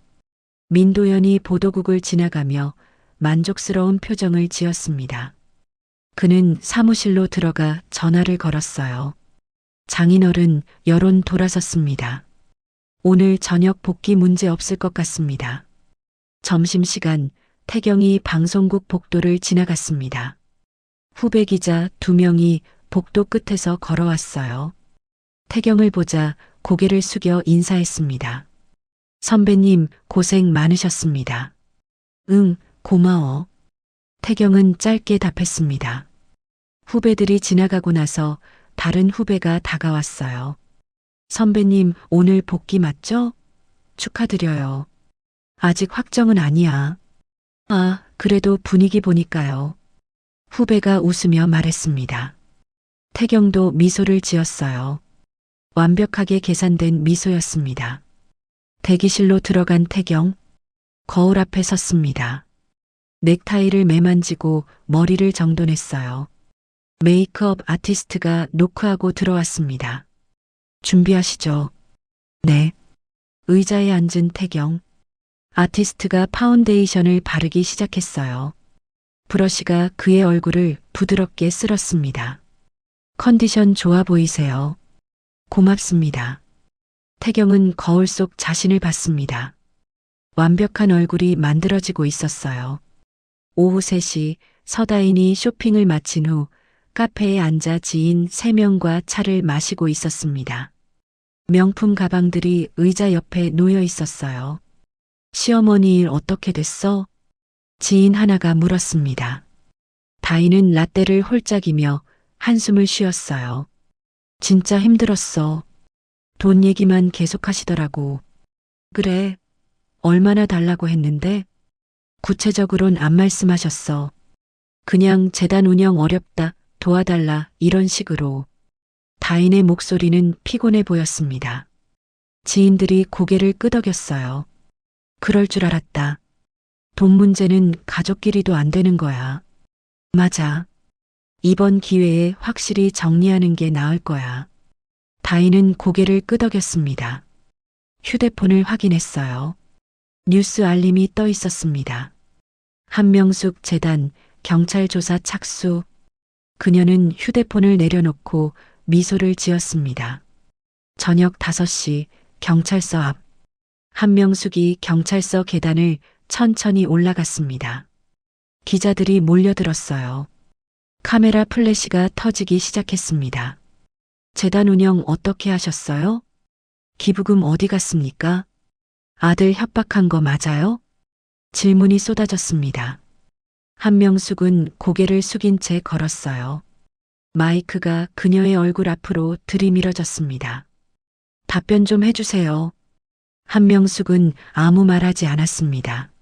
민도연이 보도국을 지나가며 만족스러운 표정을 지었습니다. 그는 사무실로 들어가 전화를 걸었어요. 장인어른 여론 돌아섰습니다. 오늘 저녁 복귀 문제 없을 것 같습니다. 점심시간 태경이 방송국 복도를 지나갔습니다. 후배 기자 2명이 복도 끝에서 걸어왔어요. 태경을 보자 고개를 숙여 인사했습니다. 선배님 고생 많으셨습니다. 응, 고마워. 태경은 짧게 답했습니다. 후배들이 지나가고 나서 다른 후배가 다가왔어요. 선배님 오늘 복귀 맞죠? 축하드려요. 아직 확정은 아니야. 아, 그래도 분위기 보니까요. 후배가 웃으며 말했습니다. 태경도 미소를 지었어요. 완벽하게 계산된 미소였습니다. 대기실로 들어간 태경. 거울 앞에 섰습니다. 넥타이를 매만지고 머리를 정돈했어요. 메이크업 아티스트가 노크하고 들어왔습니다. 준비하시죠. 네. 의자에 앉은 태경. 아티스트가 파운데이션을 바르기 시작했어요. 브러쉬가 그의 얼굴을 부드럽게 쓸었습니다. 컨디션 좋아 보이세요. 고맙습니다. 태경은 거울 속 자신을 봤습니다. 완벽한 얼굴이 만들어지고 있었어요. 오후 3시 서다인이 쇼핑을 마친 후 카페에 앉아 지인 3명과 차를 마시고 있었습니다. 명품 가방들이 의자 옆에 놓여 있었어요. 시어머니 일 어떻게 됐어? 지인 하나가 물었습니다. 다인은 라떼를 홀짝이며 한숨을 쉬었어요. 진짜 힘들었어. 돈 얘기만 계속하시더라고. 그래. 얼마나 달라고 했는데? 구체적으론 안 말씀하셨어. 그냥 재단 운영 어렵다, 도와달라 이런 식으로. 다인의 목소리는 피곤해 보였습니다. 지인들이 고개를 끄덕였어요. 그럴 줄 알았다. 돈 문제는 가족끼리도 안 되는 거야. 맞아. 이번 기회에 확실히 정리하는 게 나을 거야. 다인은 고개를 끄덕였습니다. 휴대폰을 확인했어요. 뉴스 알림이 떠 있었습니다. 한명숙 재단 경찰 조사 착수. 그녀는 휴대폰을 내려놓고 미소를 지었습니다. 저녁 5시 경찰서 앞. 한명숙이 경찰서 계단을 천천히 올라갔습니다. 기자들이 몰려들었어요. 카메라 플래시가 터지기 시작했습니다. 재단 운영 어떻게 하셨어요? 기부금 어디 갔습니까? 아들 협박한 거 맞아요? 질문이 쏟아졌습니다. 한명숙은 고개를 숙인 채 걸었어요. 마이크가 그녀의 얼굴 앞으로 들이밀어졌습니다. 답변 좀 해주세요. 한명숙은 아무 말하지 않았습니다.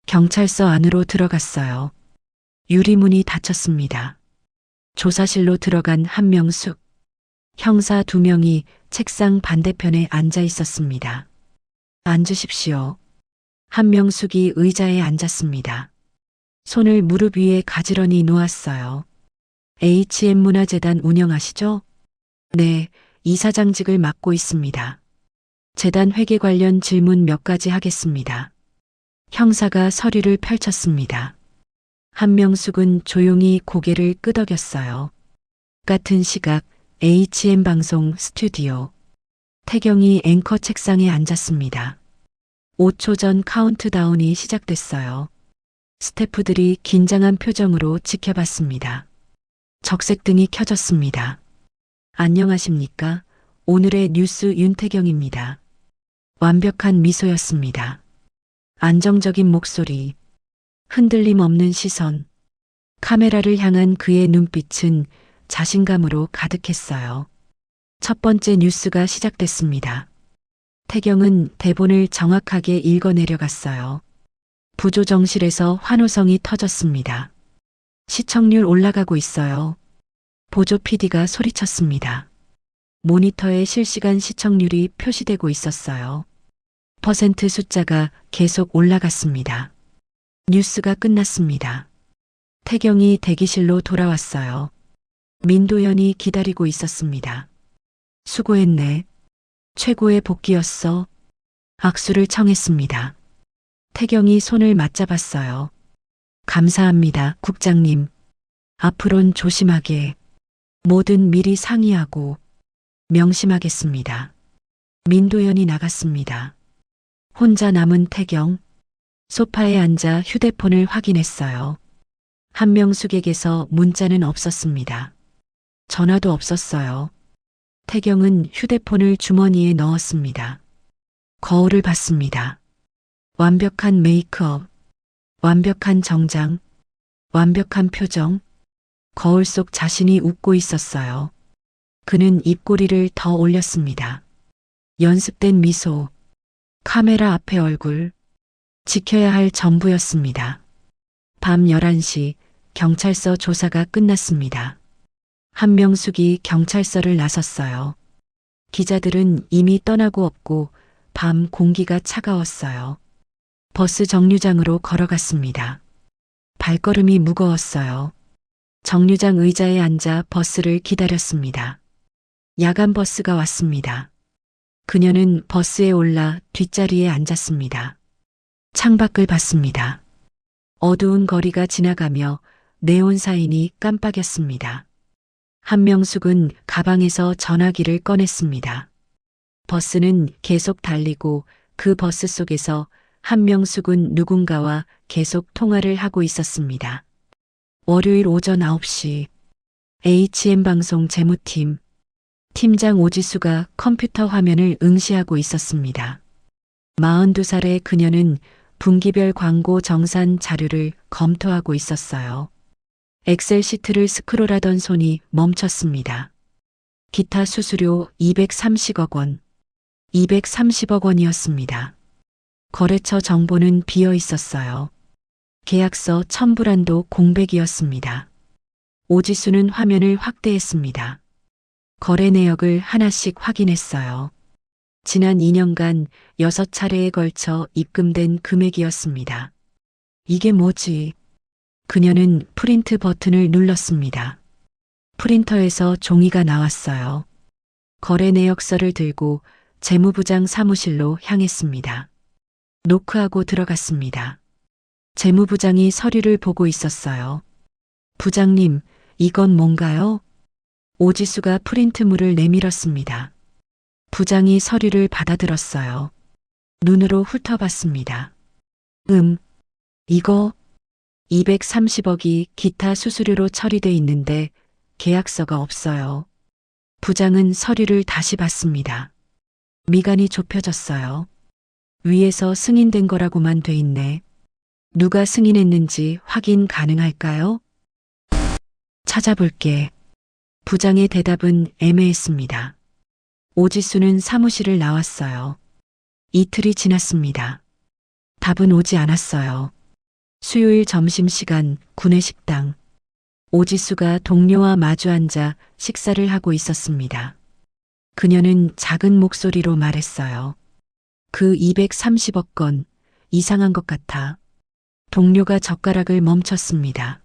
경찰서 안으로 들어갔어요. 유리문이 닫혔습니다. 조사실로 들어간 한명숙. 형사 2명이 책상 반대편에 앉아 있었습니다. 앉으십시오. 한명숙이 의자에 앉았습니다. 손을 무릎 위에 가지런히 놓았어요. HM문화재단 운영하시죠? 네, 이사장직을 맡고 있습니다. 재단 회계 관련 질문 몇 가지 하겠습니다. 형사가 서류를 펼쳤습니다. 한명숙은 조용히 고개를 끄덕였어요. 같은 시각 HM방송 스튜디오. 태경이 앵커 책상에 앉았습니다. 5초 전 카운트다운이 시작됐어요. 스태프들이 긴장한 표정으로 지켜봤습니다. 적색등이 켜졌습니다. 안녕하십니까? 오늘의 뉴스 윤태경입니다. 완벽한 미소였습니다. 안정적인 목소리, 흔들림 없는 시선, 카메라를 향한 그의 눈빛은 자신감으로 가득했어요. 첫 번째 뉴스가 시작됐습니다. 태경은 대본을 정확하게 읽어 내려갔어요. 부조정실에서 환호성이 터졌습니다. 시청률 올라가고 있어요. 보조 PD가 소리쳤습니다. 모니터에 실시간 시청률이 표시되고 있었어요. 퍼센트 숫자가 계속 올라갔습니다. 뉴스가 끝났습니다. 태경이 대기실로 돌아왔어요. 민도현이 기다리고 있었습니다. 수고했네. 최고의 복귀였어. 악수를 청했습니다. 태경이 손을 맞잡았어요. 감사합니다, 국장님. 앞으론 조심하게. 뭐든 미리 상의하고 명심하겠습니다. 민도현이 나갔습니다. 혼자 남은 태경. 소파에 앉아 휴대폰을 확인했어요. 한명숙에게서 문자는 없었습니다. 전화도 없었어요. 태경은 휴대폰을 주머니에 넣었습니다. 거울을 봤습니다. 완벽한 메이크업, 완벽한 정장, 완벽한 표정. 거울 속 자신이 웃고 있었어요. 그는 입꼬리를 더 올렸습니다. 연습된 미소, 카메라 앞의 얼굴, 지켜야 할 전부였습니다. 밤 11시 경찰서 조사가 끝났습니다. 한명숙이 경찰서를 나섰어요. 기자들은 이미 떠나고 없고 밤 공기가 차가웠어요. 버스 정류장으로 걸어갔습니다. 발걸음이 무거웠어요. 정류장 의자에 앉아 버스를 기다렸습니다. 야간 버스가 왔습니다. 그녀는 버스에 올라 뒷자리에 앉았습니다. 창밖을 봤습니다. 어두운 거리가 지나가며 네온 사인이 깜빡였습니다. 한명숙은 가방에서 전화기를 꺼냈습니다. 버스는 계속 달리고 그 버스 속에서 한명숙은 누군가와 계속 통화를 하고 있었습니다. 월요일 오전 9시 HM방송 재무팀 팀장 오지수가 컴퓨터 화면을 응시하고 있었습니다. 42살의 그녀는 분기별 광고 정산 자료를 검토하고 있었어요. 엑셀 시트를 스크롤하던 손이 멈췄습니다. 기타 수수료 230억 원. 230억 원이었습니다. 거래처 정보는 비어 있었어요. 계약서 첨부란도 공백이었습니다. 오지수는 화면을 확대했습니다. 거래 내역을 하나씩 확인했어요. 지난 2년간 6차례에 걸쳐 입금된 금액이었습니다. 이게 뭐지? 그녀는 프린트 버튼을 눌렀습니다. 프린터에서 종이가 나왔어요. 거래 내역서를 들고 재무부장 사무실로 향했습니다. 노크하고 들어갔습니다. 재무부장이 서류를 보고 있었어요. 부장님, 이건 뭔가요? 오지수가 프린트물을 내밀었습니다. 부장이 서류를 받아들었어요. 눈으로 훑어봤습니다. 이거 230억이 기타 수수료로 처리돼 있는데 계약서가 없어요. 부장은 서류를 다시 봤습니다. 미간이 좁혀졌어요. 위에서 승인된 거라고만 돼 있네. 누가 승인했는지 확인 가능할까요? 찾아볼게. 부장의 대답은 애매했습니다. 오지수는 사무실을 나왔어요. 이틀이 지났습니다. 답은 오지 않았어요. 수요일 점심시간 구내식당. 오지수가 동료와 마주 앉아 식사를 하고 있었습니다. 그녀는 작은 목소리로 말했어요. 그 230억 건 이상한 것 같아. 동료가 젓가락을 멈췄습니다.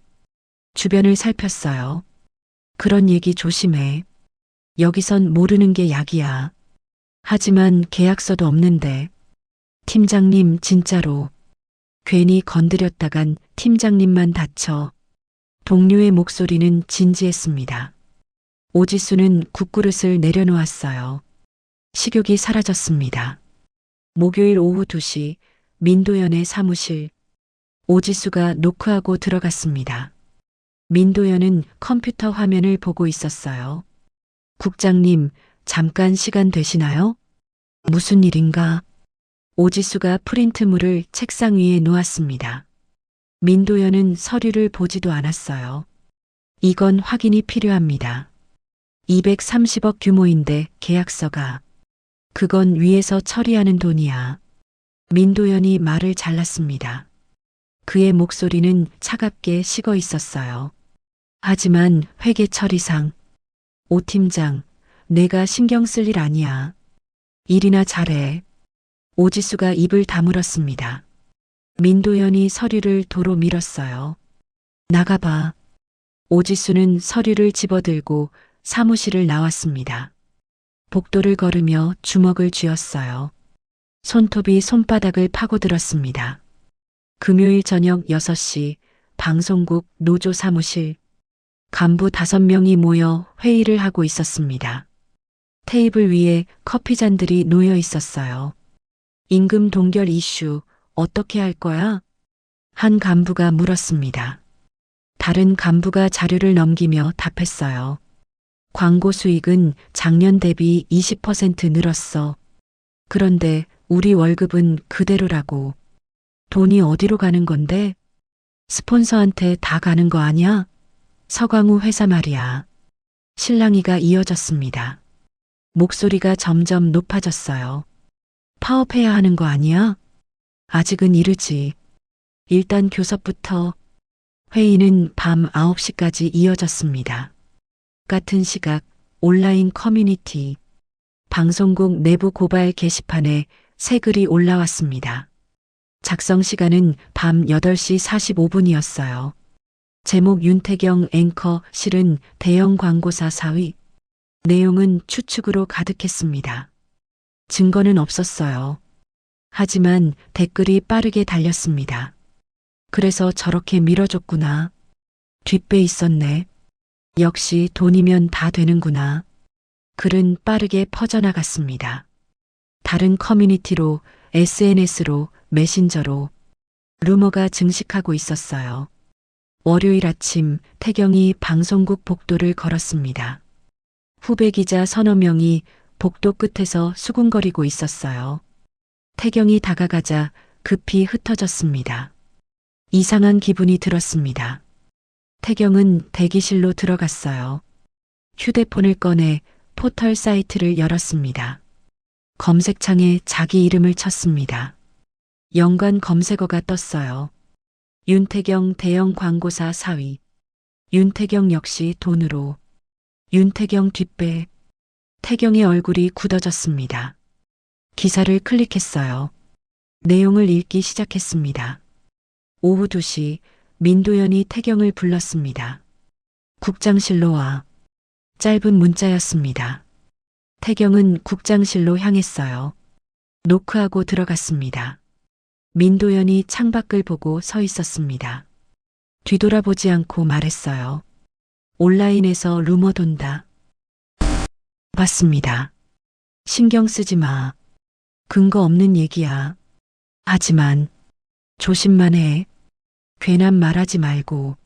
주변을 살폈어요. 그런 얘기 조심해. 여기선 모르는 게 약이야. 하지만 계약서도 없는데. 팀장님 진짜로. 괜히 건드렸다간 팀장님만 다쳐. 동료의 목소리는 진지했습니다. 오지수는 국그릇을 내려놓았어요. 식욕이 사라졌습니다. 목요일 오후 2시 민도연의 사무실. 오지수가 노크하고 들어갔습니다. 민도연은 컴퓨터 화면을 보고 있었어요. 국장님, 잠깐 시간 되시나요? 무슨 일인가? 오지수가 프린트물을 책상 위에 놓았습니다. 민도연은 서류를 보지도 않았어요. 이건 확인이 필요합니다. 230억 규모인데 계약서가. 그건 위에서 처리하는 돈이야. 민도연이 말을 잘랐습니다. 그의 목소리는 차갑게 식어 있었어요. 하지만 회계 처리상. 오 팀장, 내가 신경 쓸 일 아니야. 일이나 잘해. 오지수가 입을 다물었습니다. 민도연이 서류를 도로 밀었어요. 나가봐. 오지수는 서류를 집어들고 사무실을 나왔습니다. 복도를 걸으며 주먹을 쥐었어요. 손톱이 손바닥을 파고들었습니다. 금요일 저녁 6시 방송국 노조 사무실. 간부 5명이 모여 회의를 하고 있었습니다. 테이블 위에 커피잔들이 놓여 있었어요. 임금 동결 이슈 어떻게 할 거야? 한 간부가 물었습니다. 다른 간부가 자료를 넘기며 답했어요. 광고 수익은 작년 대비 20% 늘었어. 그런데 우리 월급은 그대로라고. 돈이 어디로 가는 건데? 스폰서한테 다 가는 거 아니야? 서광우 회사 말이야. 실랑이가 이어졌습니다. 목소리가 점점 높아졌어요. 파업해야 하는 거 아니야? 아직은 이르지. 일단 교섭부터. 회의는 밤 9시까지 이어졌습니다. 같은 시각 온라인 커뮤니티. 방송국 내부 고발 게시판에 새 글이 올라왔습니다. 작성 시간은 밤 8시 45분이었어요. 제목 윤태경 앵커 실은 대형 광고사 사위. 내용은 추측으로 가득했습니다. 증거는 없었어요. 하지만 댓글이 빠르게 달렸습니다. 그래서 저렇게 밀어줬구나. 뒷배 있었네. 역시 돈이면 다 되는구나. 글은 빠르게 퍼져나갔습니다. 다른 커뮤니티로, SNS로, 메신저로 루머가 증식하고 있었어요. 월요일 아침 태경이 방송국 복도를 걸었습니다. 후배 기자 서너 명이 복도 끝에서 수군거리고 있었어요. 태경이 다가가자 급히 흩어졌습니다. 이상한 기분이 들었습니다. 태경은 대기실로 들어갔어요. 휴대폰을 꺼내 포털 사이트를 열었습니다. 검색창에 자기 이름을 쳤습니다. 연관 검색어가 떴어요. 윤태경 대형 광고사 사위. 윤태경 역시 돈으로. 윤태경 뒷배. 태경의 얼굴이 굳어졌습니다. 기사를 클릭했어요. 내용을 읽기 시작했습니다. 오후 2시 민도연이 태경을 불렀습니다. 국장실로 와. 짧은 문자였습니다. 태경은 국장실로 향했어요. 노크하고 들어갔습니다. 민도연이 창밖을 보고 서 있었습니다. 뒤돌아보지 않고 말했어요. 온라인에서 루머 돈다. 봤습니다. 신경 쓰지 마. 근거 없는 얘기야. 하지만 조심만 해. 괜한 말하지 말고.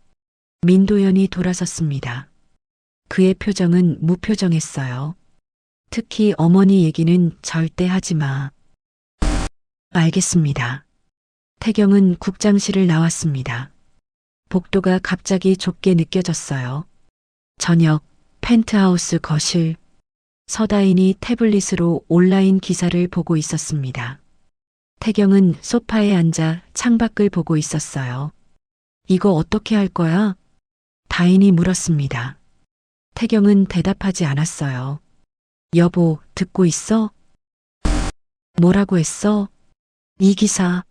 민도연이 돌아섰습니다. 그의 표정은 무표정했어요. 특히 어머니 얘기는 절대 하지 마. 알겠습니다. 태경은 국장실을 나왔습니다. 복도가 갑자기 좁게 느껴졌어요. 저녁, 펜트하우스 거실. 서다인이 태블릿으로 온라인 기사를 보고 있었습니다. 태경은 소파에 앉아 창밖을 보고 있었어요. 이거 어떻게 할 거야? 다인이 물었습니다. 태경은 대답하지 않았어요. 여보, 듣고 있어? 뭐라고 했어? 이 기사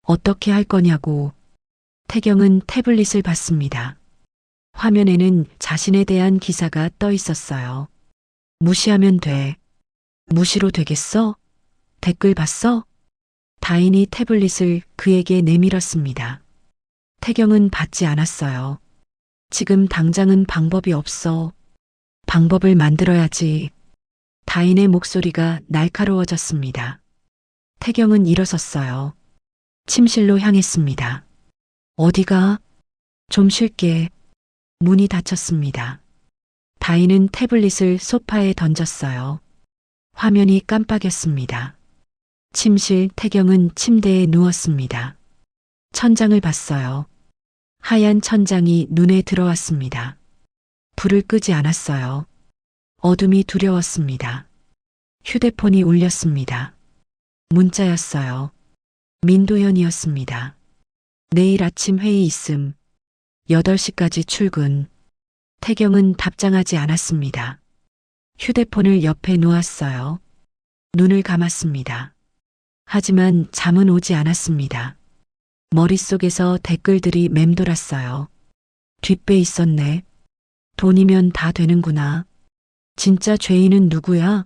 어떻게 할 거냐고. 태경은 태블릿을 봤습니다. 화면에는 자신에 대한 기사가 떠 있었어요. 무시하면 돼. 무시로 되겠어? 댓글 봤어? 다인이 태블릿을 그에게 내밀었습니다. 태경은 받지 않았어요. 지금 당장은 방법이 없어. 방법을 만들어야지. 다인의 목소리가 날카로워졌습니다. 태경은 일어섰어요. 침실로 향했습니다. 어디가? 좀 쉴게. 문이 닫혔습니다. 다인은 태블릿을 소파에 던졌어요. 화면이 깜빡였습니다. 침실 태경은 침대에 누웠습니다. 천장을 봤어요. 하얀 천장이 눈에 들어왔습니다. 불을 끄지 않았어요. 어둠이 두려웠습니다. 휴대폰이 울렸습니다. 문자였어요. 민도연이었습니다. 내일 아침 회의 있음. 8시까지 출근. 태경은 답장하지 않았습니다. 휴대폰을 옆에 놓았어요. 눈을 감았습니다. 하지만 잠은 오지 않았습니다. 머릿속에서 댓글들이 맴돌았어요. 뒷배 있었네. 돈이면 다 되는구나. 진짜 죄인은 누구야?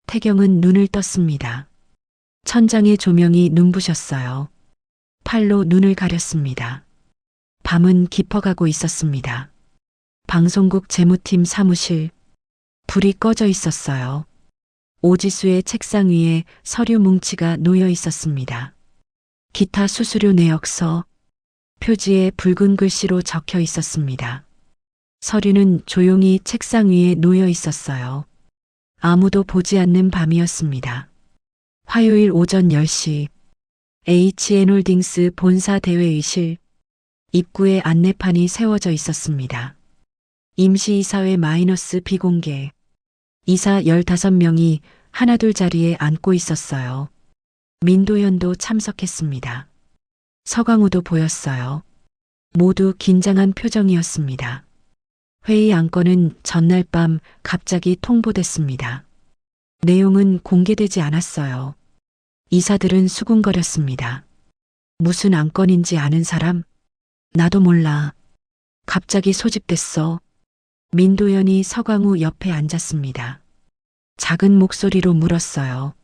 태경은 눈을 떴습니다. 천장의 조명이 눈부셨어요. 팔로 눈을 가렸습니다. 밤은 깊어가고 있었습니다. 방송국 재무팀 사무실. 불이 꺼져 있었어요. 오지수의 책상 위에 서류 뭉치가 놓여 있었습니다. 기타 수수료 내역서. 표지에 붉은 글씨로 적혀 있었습니다. 서류는 조용히 책상 위에 놓여 있었어요. 아무도 보지 않는 밤이었습니다. 화요일 오전 10시. HN홀딩스 본사 대회의실. 입구에 안내판이 세워져 있었습니다. 임시이사회 마이너스 비공개. 이사 15명이 하나둘 자리에 앉고 있었어요. 민도연도 참석했습니다. 서강우도 보였어요. 모두 긴장한 표정이었습니다. 회의 안건은 전날 밤 갑자기 통보됐습니다. 내용은 공개되지 않았어요. 이사들은 수군거렸습니다. 무슨 안건인지 아는 사람? 나도 몰라. 갑자기 소집됐어. 민도연이 서강우 옆에 앉았습니다. 작은 목소리로 물었어요.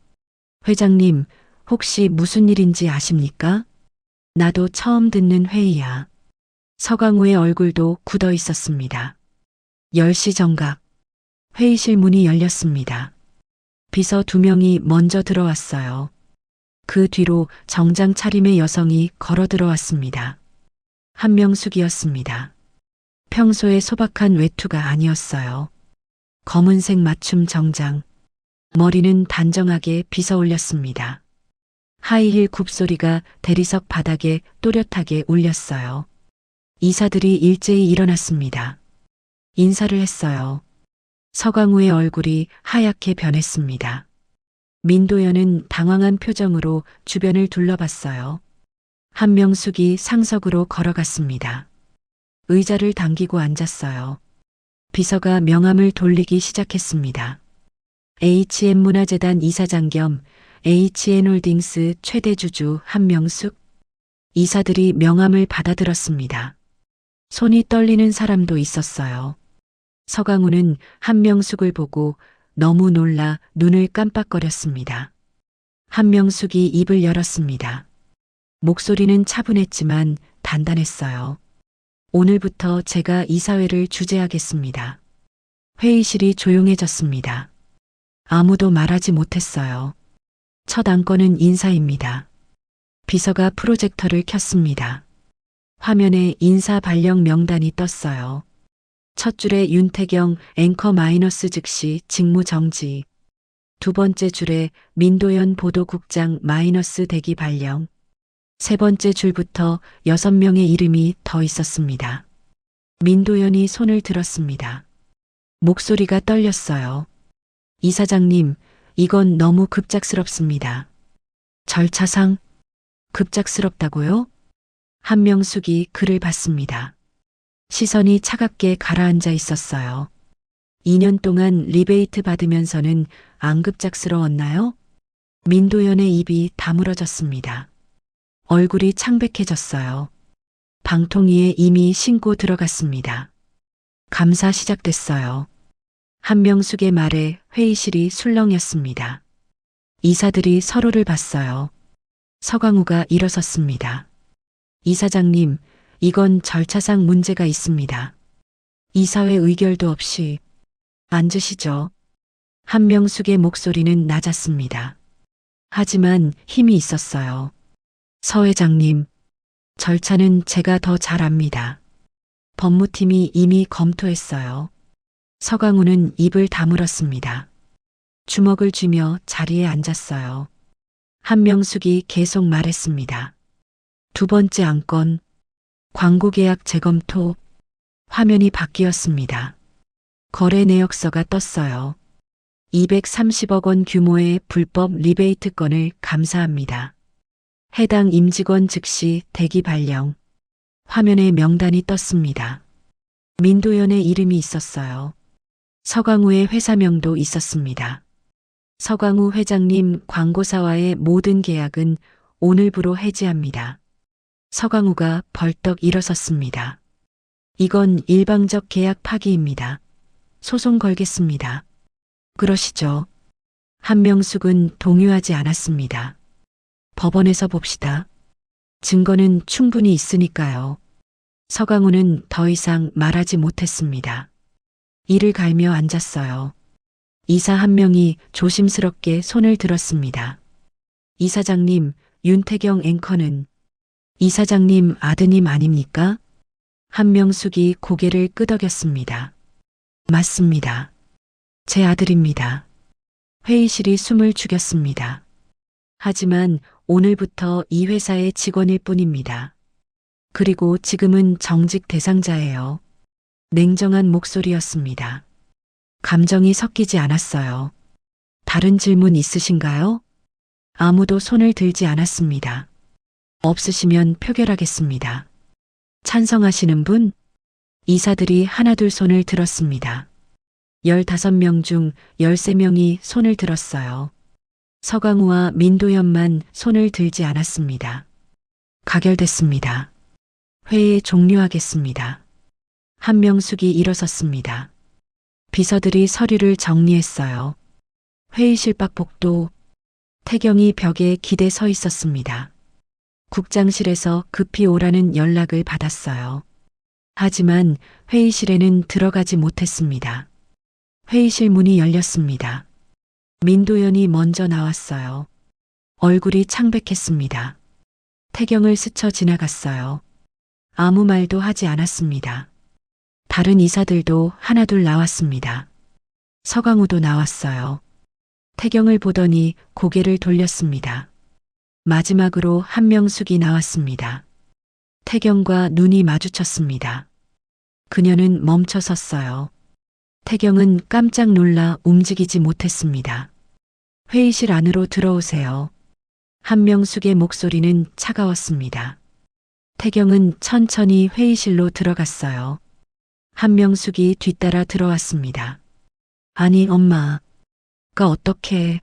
회장님, 혹시 무슨 일인지 아십니까? 나도 처음 듣는 회의야. 서강우의 얼굴도 굳어 있었습니다. 10시 정각. 회의실 문이 열렸습니다. 비서 2명이 먼저 들어왔어요. 그 뒤로 정장 차림의 여성이 걸어 들어왔습니다. 한명숙이었습니다. 평소의 소박한 외투가 아니었어요. 검은색 맞춤 정장. 머리는 단정하게 빗어 올렸습니다. 하이힐 굽소리가 대리석 바닥에 또렷하게 울렸어요. 이사들이 일제히 일어났습니다. 인사를 했어요. 서강우의 얼굴이 하얗게 변했습니다. 민도연은 당황한 표정으로 주변을 둘러봤어요. 한명숙이 상석으로 걸어갔습니다. 의자를 당기고 앉았어요. 비서가 명함을 돌리기 시작했습니다. HM문화재단 이사장 겸 HN홀딩스 최대 주주 한명숙. 이사들이 명함을 받아들었습니다. 손이 떨리는 사람도 있었어요. 서강우는 한명숙을 보고 너무 놀라 눈을 깜빡거렸습니다. 한명숙이 입을 열었습니다. 목소리는 차분했지만 단단했어요. 오늘부터 제가 이사회를 주재하겠습니다. 회의실이 조용해졌습니다. 아무도 말하지 못했어요. 첫 안건은 인사입니다. 비서가 프로젝터를 켰습니다. 화면에 인사 발령 명단이 떴어요. 첫 줄에 윤태경 앵커 마이너스 즉시 직무 정지. 두 번째 줄에 민도연 보도국장 마이너스 대기 발령. 세 번째 줄부터 6명의 이름이 더 있었습니다. 민도연이 손을 들었습니다. 목소리가 떨렸어요. 이사장님, 이건 너무 급작스럽습니다. 절차상 급작스럽다고요? 한명숙이 글을 봤습니다. 시선이 차갑게 가라앉아 있었어요. 2년 동안 리베이트 받으면서는 안 급작스러웠나요? 민도연의 입이 다물어졌습니다. 얼굴이 창백해졌어요. 방통위에 이미 신고 들어갔습니다. 감사 시작됐어요. 한명숙의 말에 회의실이 술렁였습니다. 이사들이 서로를 봤어요. 서강우가 일어섰습니다. 이사장님, 이건 절차상 문제가 있습니다. 이사회 의결도 없이 앉으시죠. 한명숙의 목소리는 낮았습니다. 하지만 힘이 있었어요. 서 회장님, 절차는 제가 더 잘 압니다. 법무팀이 이미 검토했어요. 서강우는 입을 다물었습니다. 주먹을 쥐며 자리에 앉았어요. 한명숙이 계속 말했습니다. 두 번째 안건, 광고계약 재검토. 화면이 바뀌었습니다. 거래 내역서가 떴어요. 230억 원 규모의 불법 리베이트 건을 감사합니다. 해당 임직원 즉시 대기 발령. 화면에 명단이 떴습니다. 민도연의 이름이 있었어요. 서강우의 회사명도 있었습니다. 서강우 회장님, 광고사와의 모든 계약은 오늘부로 해지합니다. 서강우가 벌떡 일어섰습니다. 이건 일방적 계약 파기입니다. 소송 걸겠습니다. 그러시죠. 한명숙은 동요하지 않았습니다. 법원에서 봅시다. 증거는 충분히 있으니까요. 서강우는 더 이상 말하지 못했습니다. 이를 갈며 앉았어요. 이사 한 명이 조심스럽게 손을 들었습니다. 이사장님, 윤태경 앵커는 이사장님 아드님 아닙니까? 한명숙이 고개를 끄덕였습니다. 맞습니다. 제 아들입니다. 회의실이 숨을 죽였습니다. 하지만 오늘부터 이 회사의 직원일 뿐입니다. 그리고 지금은 정직 대상자예요. 냉정한 목소리였습니다. 감정이 섞이지 않았어요. 다른 질문 있으신가요? 아무도 손을 들지 않았습니다. 없으시면 표결하겠습니다. 찬성하시는 분? 이사들이 하나둘 손을 들었습니다. 15명 중 13명이 손을 들었어요. 서강우와 민도연만 손을 들지 않았습니다. 가결됐습니다. 회의 종료하겠습니다. 한명숙이 일어섰습니다. 비서들이 서류를 정리했어요. 회의실 밖 복도. 태경이 벽에 기대 서 있었습니다. 국장실에서 급히 오라는 연락을 받았어요. 하지만 회의실에는 들어가지 못했습니다. 회의실 문이 열렸습니다. 민도연이 먼저 나왔어요. 얼굴이 창백했습니다. 태경을 스쳐 지나갔어요. 아무 말도 하지 않았습니다. 다른 이사들도 하나둘 나왔습니다. 서강우도 나왔어요. 태경을 보더니 고개를 돌렸습니다. 마지막으로 한명숙이 나왔습니다. 태경과 눈이 마주쳤습니다. 그녀는 멈춰 섰어요. 태경은 깜짝 놀라 움직이지 못했습니다. 회의실 안으로 들어오세요. 한명숙의 목소리는 차가웠습니다. 태경은 천천히 회의실로 들어갔어요. 한명숙이 뒤따라 들어왔습니다. 아니, 엄마가 어떻게...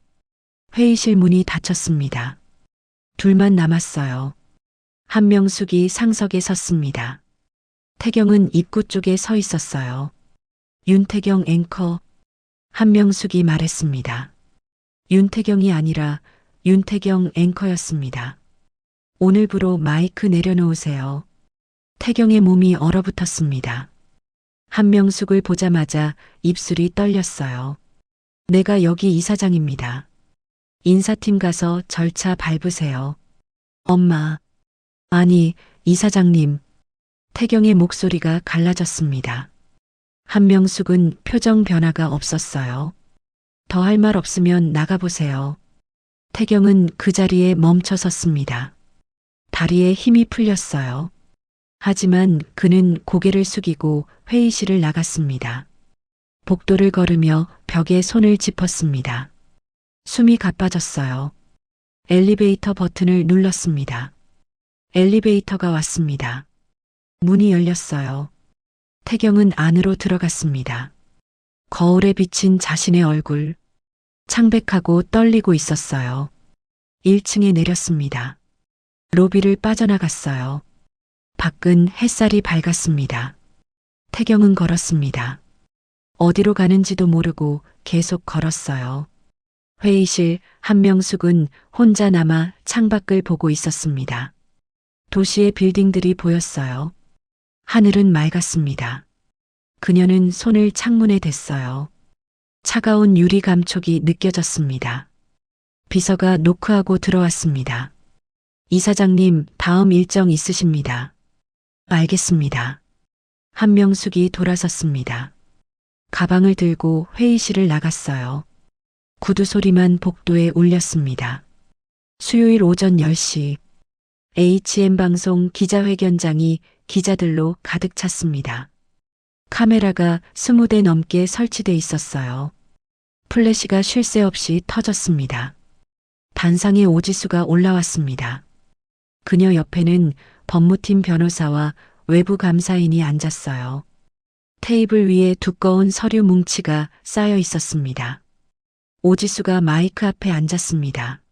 회의실 문이 닫혔습니다. 둘만 남았어요. 한명숙이 상석에 섰습니다. 태경은 입구 쪽에 서 있었어요. 윤태경 앵커. 한명숙이 말했습니다. 윤태경이 아니라 윤태경 앵커였습니다. 오늘부로 마이크 내려놓으세요. 태경의 몸이 얼어붙었습니다. 한명숙을 보자마자 입술이 떨렸어요. 내가 여기 이사장입니다. 인사팀 가서 절차 밟으세요. 엄마. 아니, 이사장님. 태경의 목소리가 갈라졌습니다. 한명숙은 표정 변화가 없었어요. 더 할 말 없으면 나가보세요. 태경은 그 자리에 멈춰 섰습니다. 다리에 힘이 풀렸어요. 하지만 그는 고개를 숙이고 회의실을 나갔습니다. 복도를 걸으며 벽에 손을 짚었습니다. 숨이 가빠졌어요. 엘리베이터 버튼을 눌렀습니다. 엘리베이터가 왔습니다. 문이 열렸어요. 태경은 안으로 들어갔습니다. 거울에 비친 자신의 얼굴. 창백하고 떨리고 있었어요. 1층에 내렸습니다. 로비를 빠져나갔어요. 밖은 햇살이 밝았습니다. 태경은 걸었습니다. 어디로 가는지도 모르고 계속 걸었어요. 회의실 한명숙은 혼자 남아 창밖을 보고 있었습니다. 도시의 빌딩들이 보였어요. 하늘은 맑았습니다. 그녀는 손을 창문에 댔어요. 차가운 유리 감촉이 느껴졌습니다. 비서가 노크하고 들어왔습니다. 이사장님, 다음 일정 있으십니다. 알겠습니다. 한명숙이 돌아섰습니다. 가방을 들고 회의실을 나갔어요. 구두 소리만 복도에 울렸습니다. 수요일 오전 10시 HM방송 기자회견장이 기자들로 가득 찼습니다. 카메라가 20대 넘게 설치돼 있었어요. 플래시가 쉴 새 없이 터졌습니다. 단상에 오지수가 올라왔습니다. 그녀 옆에는 법무팀 변호사와 외부 감사인이 앉았어요. 테이블 위에 두꺼운 서류 뭉치가 쌓여 있었습니다. 오지수가 마이크 앞에 앉았습니다.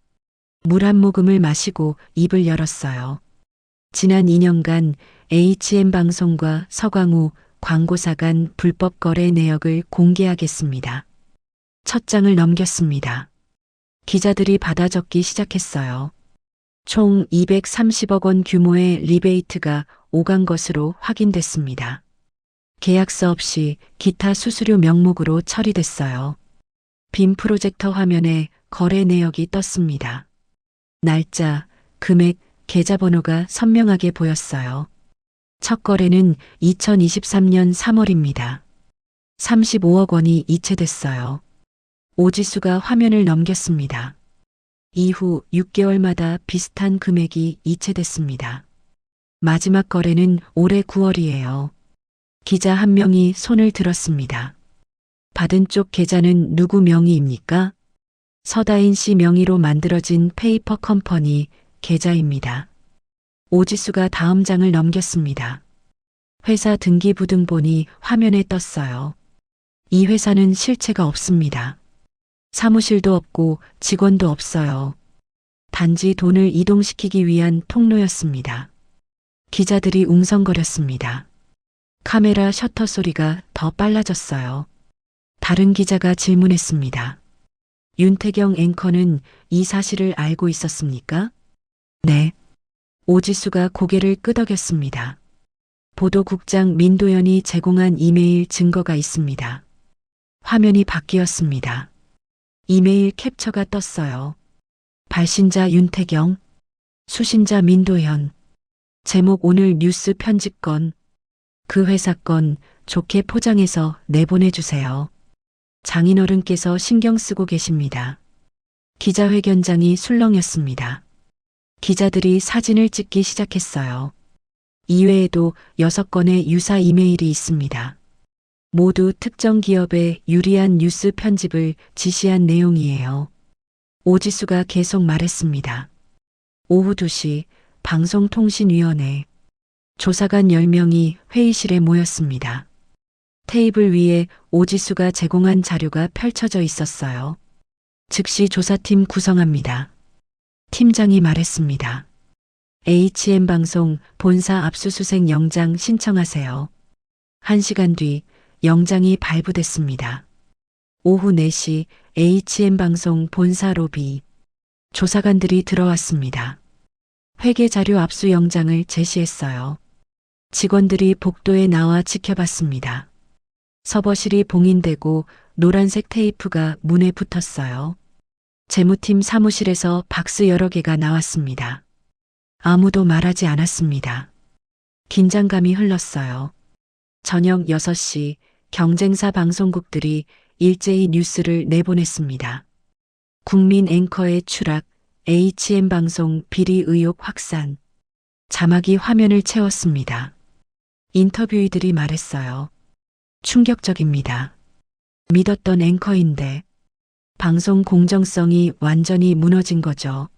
물 한 모금을 마시고 입을 열었어요. 지난 2년간 HM방송과 서광우 광고사 간 불법 거래 내역을 공개하겠습니다. 첫 장을 넘겼습니다. 기자들이 받아 적기 시작했어요. 총 230억 원 규모의 리베이트가 오간 것으로 확인됐습니다. 계약서 없이 기타 수수료 명목으로 처리됐어요. 빔 프로젝터 화면에 거래 내역이 떴습니다. 날짜, 금액, 계좌번호가 선명하게 보였어요. 첫 거래는 2023년 3월입니다. 35억 원이 이체됐어요. 오지수가 화면을 넘겼습니다. 이후 6개월마다 비슷한 금액이 이체됐습니다. 마지막 거래는 올해 9월이에요. 기자 한 명이 손을 들었습니다. 받은 쪽 계좌는 누구 명의입니까? 서다인 씨 명의로 만들어진 페이퍼 컴퍼니 계좌입니다. 오지수가 다음 장을 넘겼습니다. 회사 등기부등본이 화면에 떴어요. 이 회사는 실체가 없습니다. 사무실도 없고 직원도 없어요. 단지 돈을 이동시키기 위한 통로였습니다. 기자들이 웅성거렸습니다. 카메라 셔터 소리가 더 빨라졌어요. 다른 기자가 질문했습니다. 윤태경 앵커는 이 사실을 알고 있었습니까? 네. 오지수가 고개를 끄덕였습니다. 보도국장 민도연이 제공한 이메일 증거가 있습니다. 화면이 바뀌었습니다. 이메일 캡처가 떴어요. 발신자 윤태경, 수신자 민도연, 제목 오늘 뉴스 편집건, 그 회사 건 좋게 포장해서 내보내주세요. 장인어른께서 신경 쓰고 계십니다. 기자회견장이 술렁였습니다. 기자들이 사진을 찍기 시작했어요. 이외에도 6건의 유사 이메일이 있습니다. 모두 특정 기업에 유리한 뉴스 편집을 지시한 내용이에요. 오지수가 계속 말했습니다. 오후 2시 방송통신위원회 조사관 10명이 회의실에 모였습니다. 테이블 위에 오지수가 제공한 자료가 펼쳐져 있었어요. 즉시 조사팀 구성합니다. 팀장이 말했습니다. HM방송 본사 압수수색 영장 신청하세요. 1시간 뒤 영장이 발부됐습니다. 오후 4시 HM방송 본사 로비. 조사관들이 들어왔습니다. 회계 자료 압수 영장을 제시했어요. 직원들이 복도에 나와 지켜봤습니다. 서버실이 봉인되고 노란색 테이프가 문에 붙었어요. 재무팀 사무실에서 박스 여러 개가 나왔습니다. 아무도 말하지 않았습니다. 긴장감이 흘렀어요. 저녁 6시 경쟁사 방송국들이 일제히 뉴스를 내보냈습니다. 국민 앵커의 추락, HM방송 비리 의혹 확산. 자막이 화면을 채웠습니다. 인터뷰이들이 말했어요. 충격적입니다. 믿었던 앵커인데 방송 공정성이 완전히 무너진 거죠.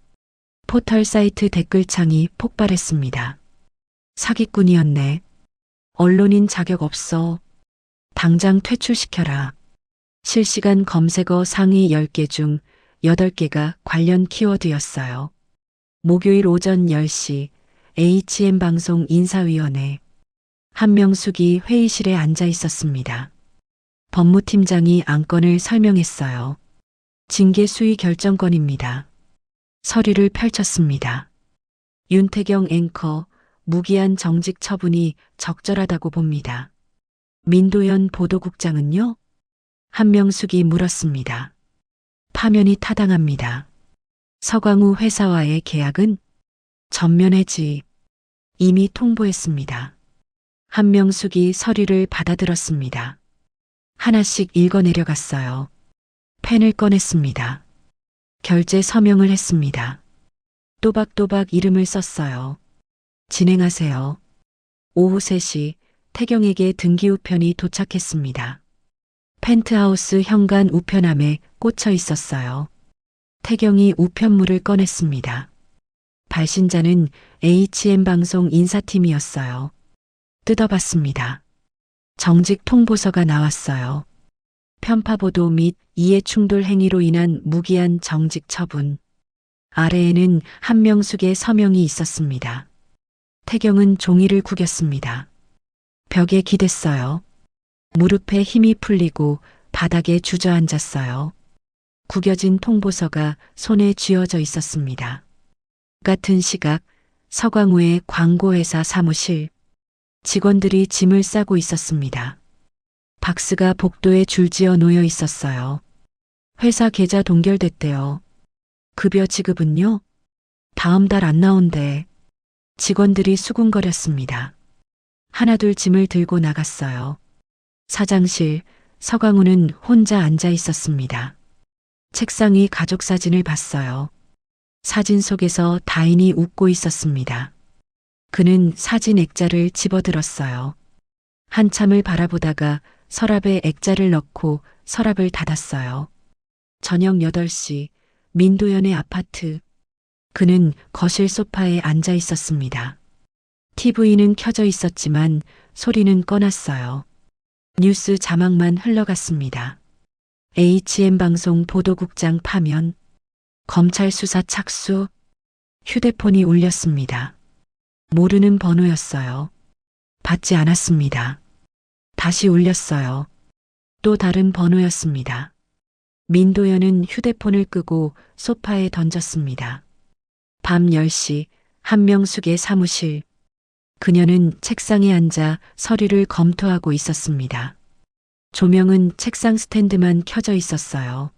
포털 사이트 댓글창이 폭발했습니다. 사기꾼이었네. 언론인 자격 없어. 당장 퇴출시켜라. 실시간 검색어 상위 10개 중 8개가 관련 키워드였어요. 목요일 오전 10시 HM방송 인사위원회. 한명숙이 회의실에 앉아 있었습니다. 법무팀장이 안건을 설명했어요. 징계 수위 결정권입니다. 서류를 펼쳤습니다. 윤태경 앵커 무기한 정직 처분이 적절하다고 봅니다. 민도연 보도국장은요? 한명숙이 물었습니다. 파면이 타당합니다. 서광우 회사와의 계약은 전면 해지. 이미 통보했습니다. 한명숙이 서류를 받아들었습니다. 하나씩 읽어내려갔어요. 펜을 꺼냈습니다. 결제 서명을 했습니다. 또박또박 이름을 썼어요. 진행하세요. 오후 3시 태경에게 등기 우편이 도착했습니다. 펜트하우스 현관 우편함에 꽂혀 있었어요. 태경이 우편물을 꺼냈습니다. 발신자는 HM방송 인사팀이었어요. 뜯어봤습니다. 정직 통보서가 나왔어요. 편파보도 및 이해충돌 행위로 인한 무기한 정직 처분. 아래에는 한명숙의 서명이 있었습니다. 태경은 종이를 구겼습니다. 벽에 기댔어요. 무릎에 힘이 풀리고 바닥에 주저앉았어요. 구겨진 통보서가 손에 쥐어져 있었습니다. 같은 시각 서광우의 광고회사 사무실. 직원들이 짐을 싸고 있었습니다. 박스가 복도에 줄지어 놓여 있었어요. 회사 계좌 동결됐대요. 급여 지급은요? 다음 달 안 나온대. 직원들이 수군거렸습니다. 하나둘 짐을 들고 나갔어요. 사장실, 서광우는 혼자 앉아 있었습니다. 책상 위 가족 사진을 봤어요. 사진 속에서 다인이 웃고 있었습니다. 그는 사진 액자를 집어들었어요. 한참을 바라보다가 서랍에 액자를 넣고 서랍을 닫았어요. 저녁 8시 민도연의 아파트. 그는 거실 소파에 앉아 있었습니다. TV는 켜져 있었지만 소리는 꺼놨어요. 뉴스 자막만 흘러갔습니다. HM방송 보도국장 파면. 검찰 수사 착수. 휴대폰이 울렸습니다. 모르는 번호였어요. 받지 않았습니다. 다시 울렸어요. 또 다른 번호였습니다. 민도연은 휴대폰을 끄고 소파에 던졌습니다. 밤 10시 한명숙의 사무실. 그녀는 책상에 앉아 서류를 검토하고 있었습니다. 조명은 책상 스탠드만 켜져 있었어요.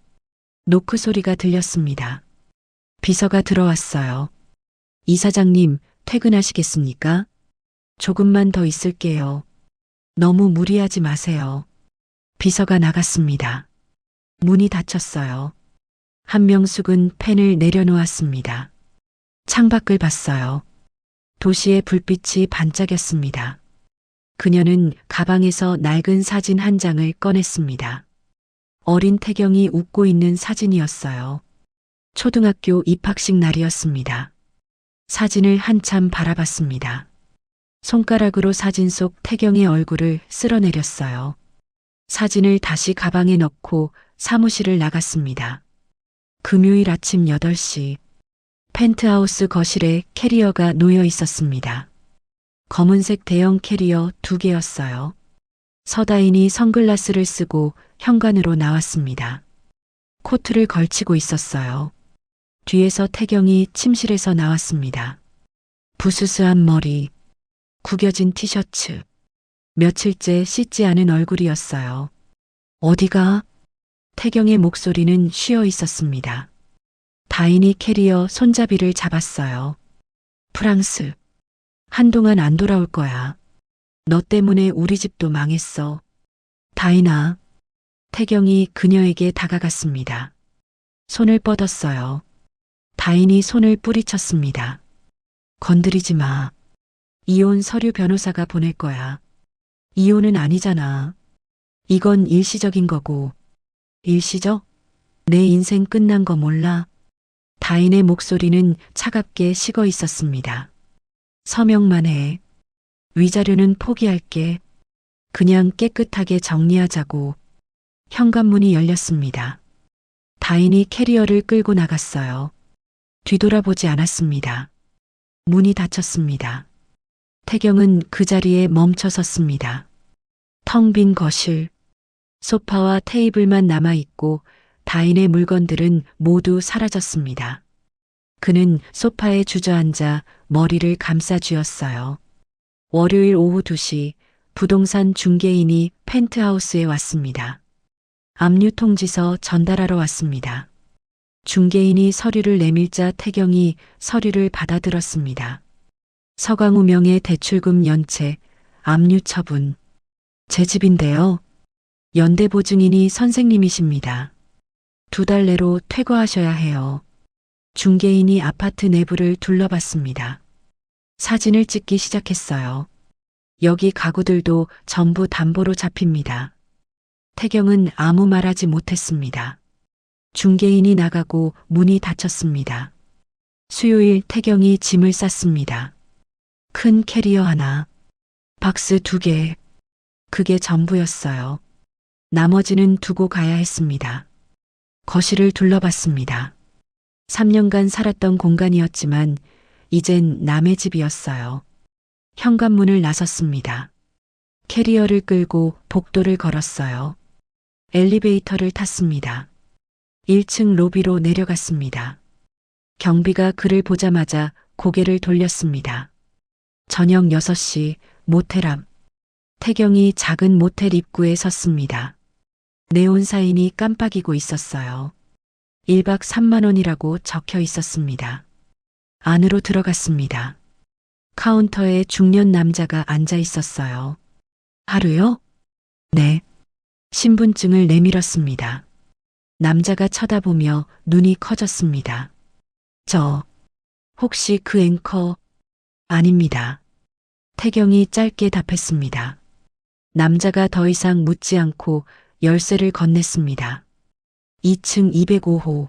노크 소리가 들렸습니다. 비서가 들어왔어요. 이사장님, 퇴근하시겠습니까? 조금만 더 있을게요. 너무 무리하지 마세요. 비서가 나갔습니다. 문이 닫혔어요. 한명숙은 펜을 내려놓았습니다. 창밖을 봤어요. 도시의 불빛이 반짝였습니다. 그녀는 가방에서 낡은 사진 한 장을 꺼냈습니다. 어린 태경이 웃고 있는 사진이었어요. 초등학교 입학식 날이었습니다. 사진을 한참 바라봤습니다. 손가락으로 사진 속 태경의 얼굴을 쓸어내렸어요. 사진을 다시 가방에 넣고 사무실을 나갔습니다. 금요일 아침 8시 펜트하우스 거실에 캐리어가 놓여 있었습니다. 검은색 대형 캐리어 2개였어요. 서다인이 선글라스를 쓰고 현관으로 나왔습니다. 코트를 걸치고 있었어요. 뒤에서 태경이 침실에서 나왔습니다. 부스스한 머리, 구겨진 티셔츠, 며칠째 씻지 않은 얼굴이었어요. 어디가? 태경의 목소리는 쉬어 있었습니다. 다인이 캐리어 손잡이를 잡았어요. 프랑스. 한동안 안 돌아올 거야. 너 때문에 우리 집도 망했어. 다인아. 태경이 그녀에게 다가갔습니다. 손을 뻗었어요. 다인이 손을 뿌리쳤습니다. 건드리지 마. 이혼 서류 변호사가 보낼 거야. 이혼은 아니잖아. 이건 일시적인 거고. 일시적? 내 인생 끝난 거 몰라? 다인의 목소리는 차갑게 식어 있었습니다. 서명만 해. 위자료는 포기할게. 그냥 깨끗하게 정리하자고. 현관문이 열렸습니다. 다인이 캐리어를 끌고 나갔어요. 뒤돌아보지 않았습니다. 문이 닫혔습니다. 태경은 그 자리에 멈춰 섰습니다. 텅 빈 거실, 소파와 테이블만 남아있고 다인의 물건들은 모두 사라졌습니다. 그는 소파에 주저앉아 머리를 감싸 쥐었어요. 월요일 오후 2시 부동산 중개인이 펜트하우스에 왔습니다. 압류 통지서 전달하러 왔습니다. 중개인이 서류를 내밀자 태경이 서류를 받아들었습니다. 서강우 명의 대출금 연체, 압류 처분. 제 집인데요. 연대보증인이 선생님이십니다. 2달 내로 퇴거하셔야 해요. 중개인이 아파트 내부를 둘러봤습니다. 사진을 찍기 시작했어요. 여기 가구들도 전부 담보로 잡힙니다. 태경은 아무 말하지 못했습니다. 중개인이 나가고 문이 닫혔습니다. 수요일 태경이 짐을 쌌습니다. 큰 캐리어 하나, 박스 2개, 그게 전부였어요. 나머지는 두고 가야 했습니다. 거실을 둘러봤습니다. 3년간 살았던 공간이었지만 이젠 남의 집이었어요. 현관문을 나섰습니다. 캐리어를 끌고 복도를 걸었어요. 엘리베이터를 탔습니다. 1층 로비로 내려갔습니다. 경비가 그를 보자마자 고개를 돌렸습니다. 저녁 6시 모텔 앞. 태경이 작은 모텔 입구에 섰습니다. 네온 사인이 깜빡이고 있었어요. 1박 3만 원이라고 적혀 있었습니다. 안으로 들어갔습니다. 카운터에 중년 남자가 앉아 있었어요. 하루요? 네. 신분증을 내밀었습니다. 남자가 쳐다보며 눈이 커졌습니다. 혹시 그 앵커? 아닙니다. 태경이 짧게 답했습니다. 남자가 더 이상 묻지 않고 열쇠를 건넸습니다. 2층 205호.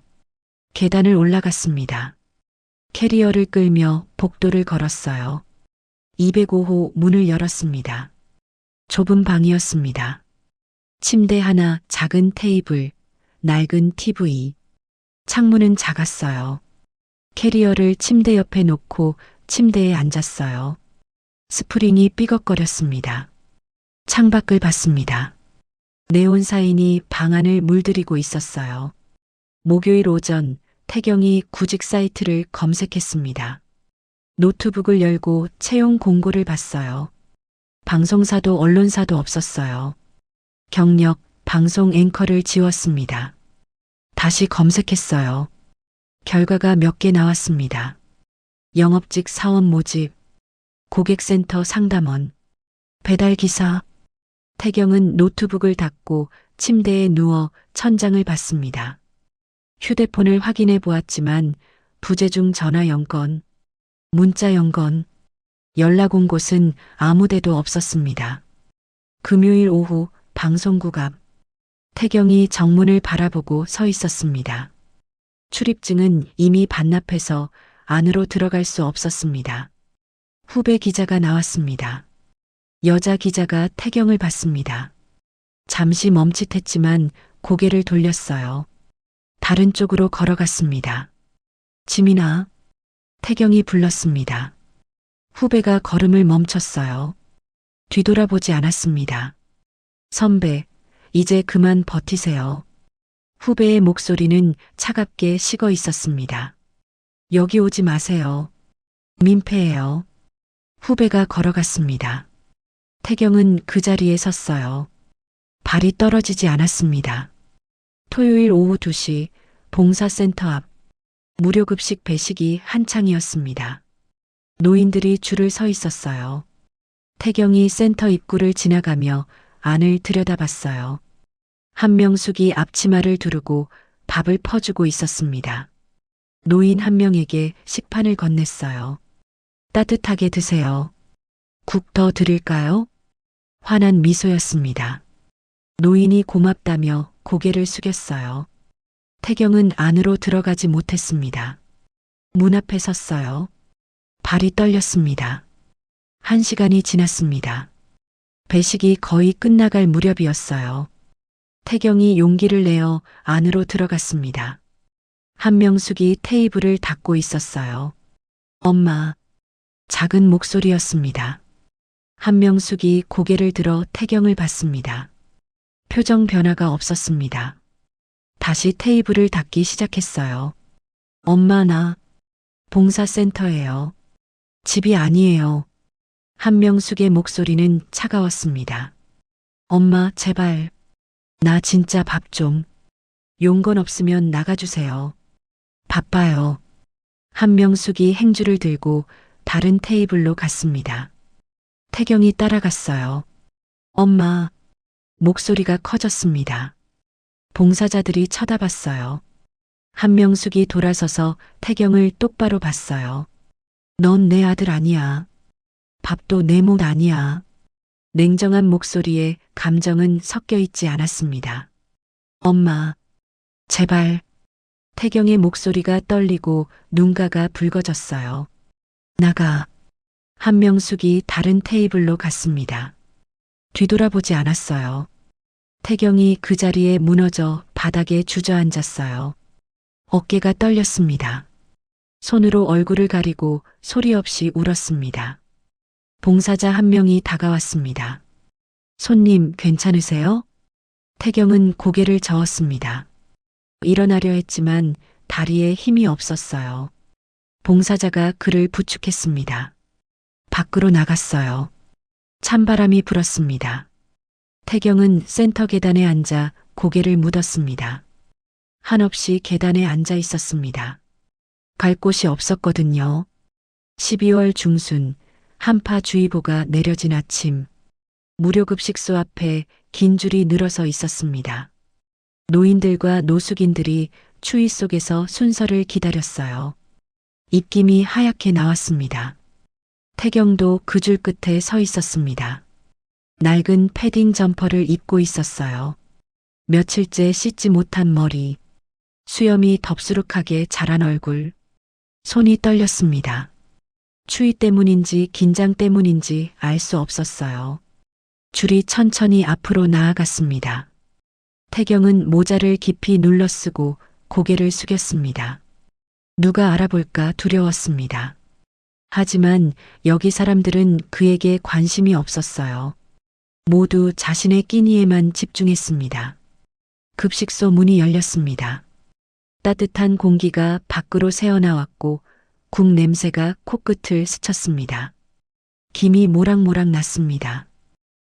계단을 올라갔습니다. 캐리어를 끌며 복도를 걸었어요. 205호 문을 열었습니다. 좁은 방이었습니다. 침대 하나, 작은 테이블, 낡은 TV. 창문은 작았어요. 캐리어를 침대 옆에 놓고 침대에 앉았어요. 스프링이 삐걱거렸습니다. 창밖을 봤습니다. 네온 사인이 방 안을 물들이고 있었어요. 목요일 오전 태경이 구직 사이트를 검색했습니다. 노트북을 열고 채용 공고를 봤어요. 방송사도 언론사도 없었어요. 경력, 방송 앵커를 지웠습니다. 다시 검색했어요. 결과가 몇 개 나왔습니다. 영업직 사원 모집, 고객센터 상담원, 배달기사. 태경은 노트북을 닫고 침대에 누워 천장을 봤습니다. 휴대폰을 확인해 보았지만 부재중 전화 0건, 문자 0건, 연락 온 곳은 아무데도 없었습니다. 금요일 오후 방송국 앞. 태경이 정문을 바라보고 서 있었습니다. 출입증은 이미 반납해서 안으로 들어갈 수 없었습니다. 후배 기자가 나왔습니다. 여자 기자가 태경을 봤습니다. 잠시 멈칫했지만 고개를 돌렸어요. 다른 쪽으로 걸어갔습니다. 지민아. 태경이 불렀습니다. 후배가 걸음을 멈췄어요. 뒤돌아보지 않았습니다. 선배, 이제 그만 버티세요. 후배의 목소리는 차갑게 식어 있었습니다. 여기 오지 마세요. 민폐예요. 후배가 걸어갔습니다. 태경은 그 자리에 섰어요. 발이 떨어지지 않았습니다. 토요일 오후 2시 봉사센터 앞 무료급식 배식이 한창이었습니다. 노인들이 줄을 서 있었어요. 태경이 센터 입구를 지나가며 안을 들여다봤어요. 한명숙이 앞치마를 두르고 밥을 퍼주고 있었습니다. 노인 한 명에게 식판을 건넸어요. 따뜻하게 드세요. 국 더 드릴까요? 환한 미소였습니다. 노인이 고맙다며 고개를 숙였어요. 태경은 안으로 들어가지 못했습니다. 문 앞에 섰어요. 발이 떨렸습니다. 1시간이 지났습니다. 배식이 거의 끝나갈 무렵이었어요. 태경이 용기를 내어 안으로 들어갔습니다. 한명숙이 테이블을 닦고 있었어요. 엄마. 작은 목소리였습니다. 한명숙이 고개를 들어 태경을 봤습니다. 표정 변화가 없었습니다. 다시 테이블을 닦기 시작했어요. 엄마 나 봉사센터예요. 집이 아니에요. 한명숙의 목소리는 차가웠습니다. 엄마 제발 나 진짜 밥 좀. 용건 없으면 나가주세요. 바빠요. 한명숙이 행주를 들고 다른 테이블로 갔습니다. 태경이 따라갔어요. 엄마. 목소리가 커졌습니다. 봉사자들이 쳐다봤어요. 한명숙이 돌아서서 태경을 똑바로 봤어요. 넌 내 아들 아니야. 밥도 내 몫 아니야. 냉정한 목소리에 감정은 섞여 있지 않았습니다. 엄마. 제발. 태경의 목소리가 떨리고 눈가가 붉어졌어요. 나가. 한명숙이 다른 테이블로 갔습니다. 뒤돌아보지 않았어요. 태경이 그 자리에 무너져 바닥에 주저앉았어요. 어깨가 떨렸습니다. 손으로 얼굴을 가리고 소리 없이 울었습니다. 봉사자 한 명이 다가왔습니다. 손님 괜찮으세요? 태경은 고개를 저었습니다. 일어나려 했지만 다리에 힘이 없었어요. 봉사자가 그를 부축했습니다. 밖으로 나갔어요. 찬바람이 불었습니다. 태경은 센터 계단에 앉아 고개를 묻었습니다. 한없이 계단에 앉아 있었습니다. 갈 곳이 없었거든요. 12월 중순 한파주의보가 내려진 아침, 무료급식소 앞에 긴 줄이 늘어서 있었습니다. 노인들과 노숙인들이 추위 속에서 순서를 기다렸어요. 입김이 하얗게 나왔습니다. 태경도 그 줄 끝에 서 있었습니다. 낡은 패딩 점퍼를 입고 있었어요. 며칠째 씻지 못한 머리, 수염이 덥수룩하게 자란 얼굴, 손이 떨렸습니다. 추위 때문인지 긴장 때문인지 알 수 없었어요. 줄이 천천히 앞으로 나아갔습니다. 태경은 모자를 깊이 눌러 쓰고 고개를 숙였습니다. 누가 알아볼까 두려웠습니다. 하지만 여기 사람들은 그에게 관심이 없었어요. 모두 자신의 끼니에만 집중했습니다. 급식소 문이 열렸습니다. 따뜻한 공기가 밖으로 새어나왔고 국 냄새가 코끝을 스쳤습니다. 김이 모락모락 났습니다.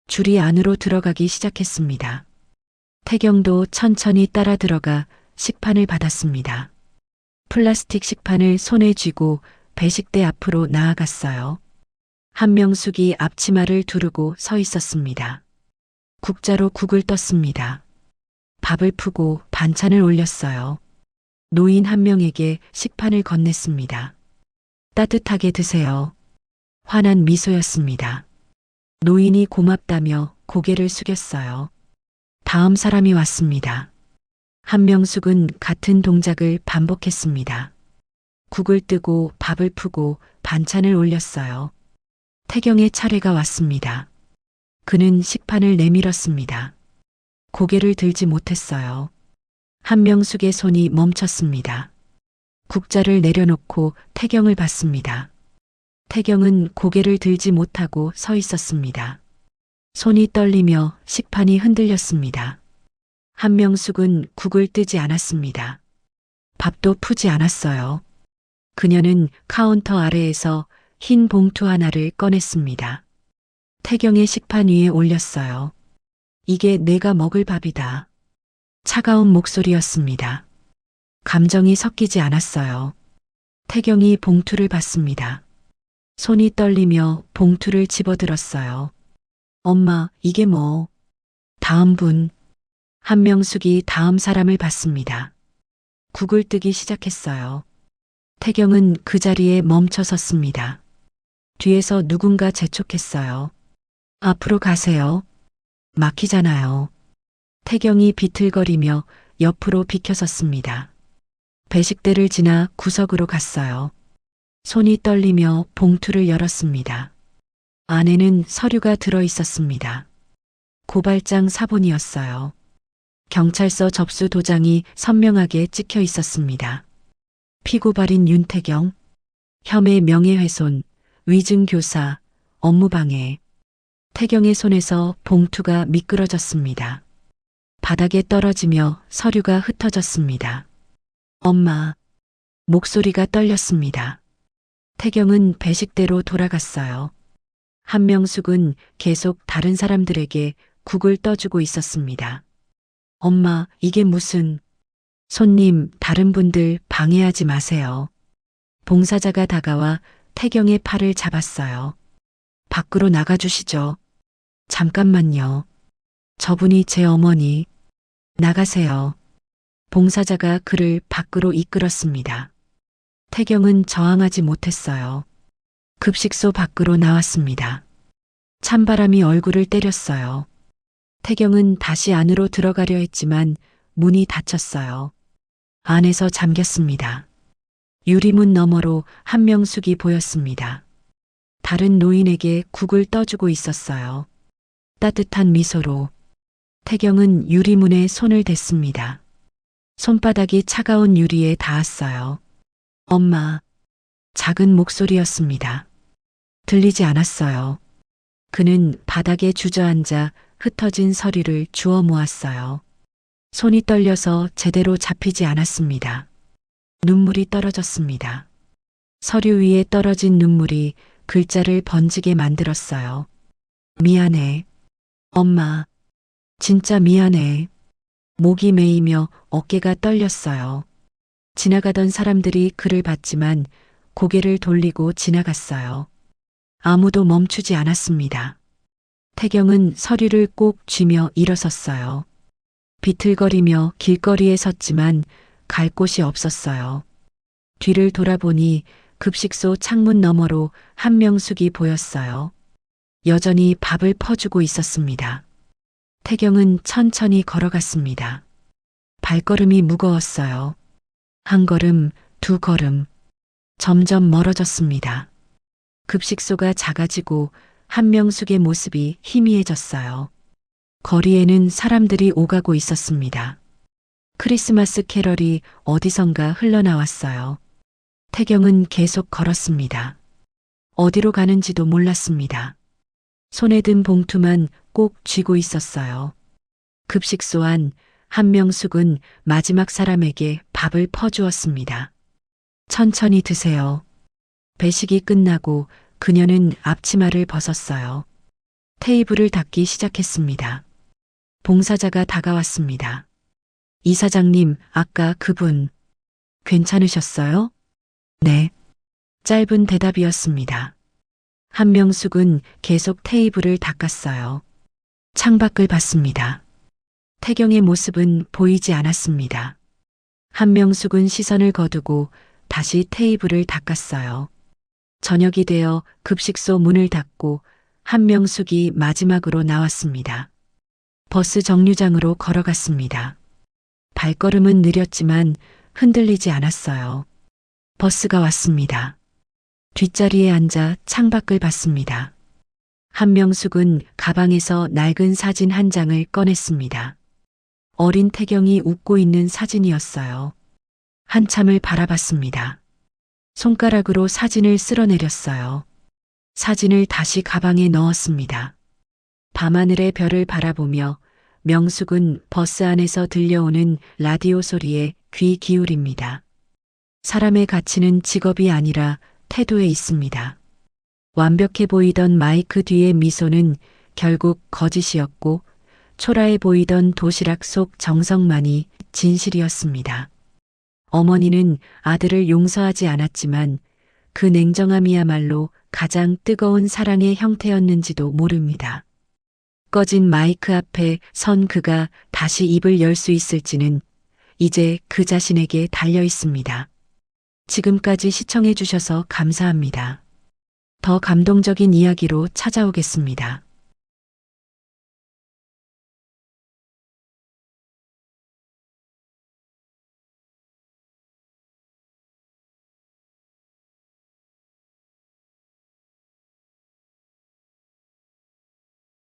줄이 안으로 들어가기 시작했습니다. 태경도 천천히 따라 들어가 식판을 받았습니다. 플라스틱 식판을 손에 쥐고 배식대 앞으로 나아갔어요. 한명숙이 앞치마를 두르고 서 있었습니다. 국자로 국을 떴습니다. 밥을 푸고 반찬을 올렸어요. 노인 한 명에게 식판을 건넸습니다. 따뜻하게 드세요. 환한 미소였습니다. 노인이 고맙다며 고개를 숙였어요. 다음 사람이 왔습니다. 한명숙은 같은 동작을 반복했습니다. 국을 뜨고 밥을 푸고 반찬을 올렸어요. 태경의 차례가 왔습니다. 그는 식판을 내밀었습니다. 고개를 들지 못했어요. 한명숙의 손이 멈췄습니다. 국자를 내려놓고 태경을 봤습니다. 태경은 고개를 들지 못하고 서 있었습니다. 손이 떨리며 식판이 흔들렸습니다. 한명숙은 국을 뜨지 않았습니다. 밥도 푸지 않았어요. 그녀는 카운터 아래에서 흰 봉투 하나를 꺼냈습니다. 태경의 식판 위에 올렸어요. 이게 내가 먹을 밥이다. 차가운 목소리였습니다. 감정이 섞이지 않았어요. 태경이 봉투를 받습니다. 손이 떨리며 봉투를 집어들었어요. 엄마, 이게 뭐? 다음 분. 한명숙이 다음 사람을 봤습니다. 국을 뜨기 시작했어요. 태경은 그 자리에 멈춰 섰습니다. 뒤에서 누군가 재촉했어요. 앞으로 가세요. 막히잖아요. 태경이 비틀거리며 옆으로 비켜섰습니다. 배식대를 지나 구석으로 갔어요. 손이 떨리며 봉투를 열었습니다. 안에는 서류가 들어 있었습니다. 고발장 사본이었어요. 경찰서 접수 도장이 선명하게 찍혀 있었습니다. 피고발인 윤태경, 혐의 명예훼손, 위증교사, 업무방해. 태경의 손에서 봉투가 미끄러졌습니다. 바닥에 떨어지며 서류가 흩어졌습니다. 엄마. 목소리가 떨렸습니다. 태경은 배식대로 돌아갔어요. 한명숙은 계속 다른 사람들에게 국을 떠주고 있었습니다. 엄마, 이게 무슨... 손님, 다른 분들 방해하지 마세요. 봉사자가 다가와 태경의 팔을 잡았어요. 밖으로 나가주시죠. 잠깐만요. 저분이 제 어머니. 나가세요. 봉사자가 그를 밖으로 이끌었습니다. 태경은 저항하지 못했어요. 급식소 밖으로 나왔습니다. 찬바람이 얼굴을 때렸어요. 태경은 다시 안으로 들어가려 했지만 문이 닫혔어요. 안에서 잠겼습니다. 유리문 너머로 한명숙이 보였습니다. 다른 노인에게 국을 떠주고 있었어요. 따뜻한 미소로. 태경은 유리문에 손을 댔습니다. 손바닥이 차가운 유리에 닿았어요. 엄마. 작은 목소리였습니다. 들리지 않았어요. 그는 바닥에 주저앉아 흩어진 서류를 주워 모았어요. 손이 떨려서 제대로 잡히지 않았습니다. 눈물이 떨어졌습니다. 서류 위에 떨어진 눈물이 글자를 번지게 만들었어요. 미안해. 엄마. 진짜 미안해. 목이 메이며 어깨가 떨렸어요. 지나가던 사람들이 그를 봤지만 고개를 돌리고 지나갔어요. 아무도 멈추지 않았습니다. 태경은 서류를 꼭 쥐며 일어섰어요. 비틀거리며 길거리에 섰지만 갈 곳이 없었어요. 뒤를 돌아보니 급식소 창문 너머로 한명숙이 보였어요. 여전히 밥을 퍼주고 있었습니다. 태경은 천천히 걸어갔습니다. 발걸음이 무거웠어요. 한 걸음, 두 걸음. 점점 멀어졌습니다. 급식소가 작아지고 한명숙의 모습이 희미해졌어요. 거리에는 사람들이 오가고 있었습니다. 크리스마스 캐럴이 어디선가 흘러나왔어요. 태경은 계속 걸었습니다. 어디로 가는지도 몰랐습니다. 손에 든 봉투만 꼭 쥐고 있었어요. 급식소 안 한명숙은 마지막 사람에게 밥을 퍼주었습니다. 천천히 드세요. 배식이 끝나고 그녀는 앞치마를 벗었어요. 테이블을 닦기 시작했습니다. 봉사자가 다가왔습니다. 이사장님, 아까 그분 괜찮으셨어요? 네. 짧은 대답이었습니다. 한명숙은 계속 테이블을 닦았어요. 창밖을 봤습니다. 태경의 모습은 보이지 않았습니다. 한명숙은 시선을 거두고 다시 테이블을 닦았어요. 저녁이 되어 급식소 문을 닫고 한명숙이 마지막으로 나왔습니다. 버스 정류장으로 걸어갔습니다. 발걸음은 느렸지만 흔들리지 않았어요. 버스가 왔습니다. 뒷자리에 앉아 창밖을 봤습니다. 한명숙은 가방에서 낡은 사진 한 장을 꺼냈습니다. 어린 태경이 웃고 있는 사진이었어요. 한참을 바라봤습니다. 손가락으로 사진을 쓸어내렸어요. 사진을 다시 가방에 넣었습니다. 밤하늘의 별을 바라보며 명숙은 버스 안에서 들려오는 라디오 소리에 귀 기울입니다. 사람의 가치는 직업이 아니라 태도에 있습니다. 완벽해 보이던 마이크 뒤의 미소는 결국 거짓이었고 초라해 보이던 도시락 속 정성만이 진실이었습니다. 어머니는 아들을 용서하지 않았지만 그 냉정함이야말로 가장 뜨거운 사랑의 형태였는지도 모릅니다. 꺼진 마이크 앞에 선 그가 다시 입을 열 수 있을지는 이제 그 자신에게 달려 있습니다. 지금까지 시청해 주셔서 감사합니다. 더 감동적인 이야기로 찾아오겠습니다.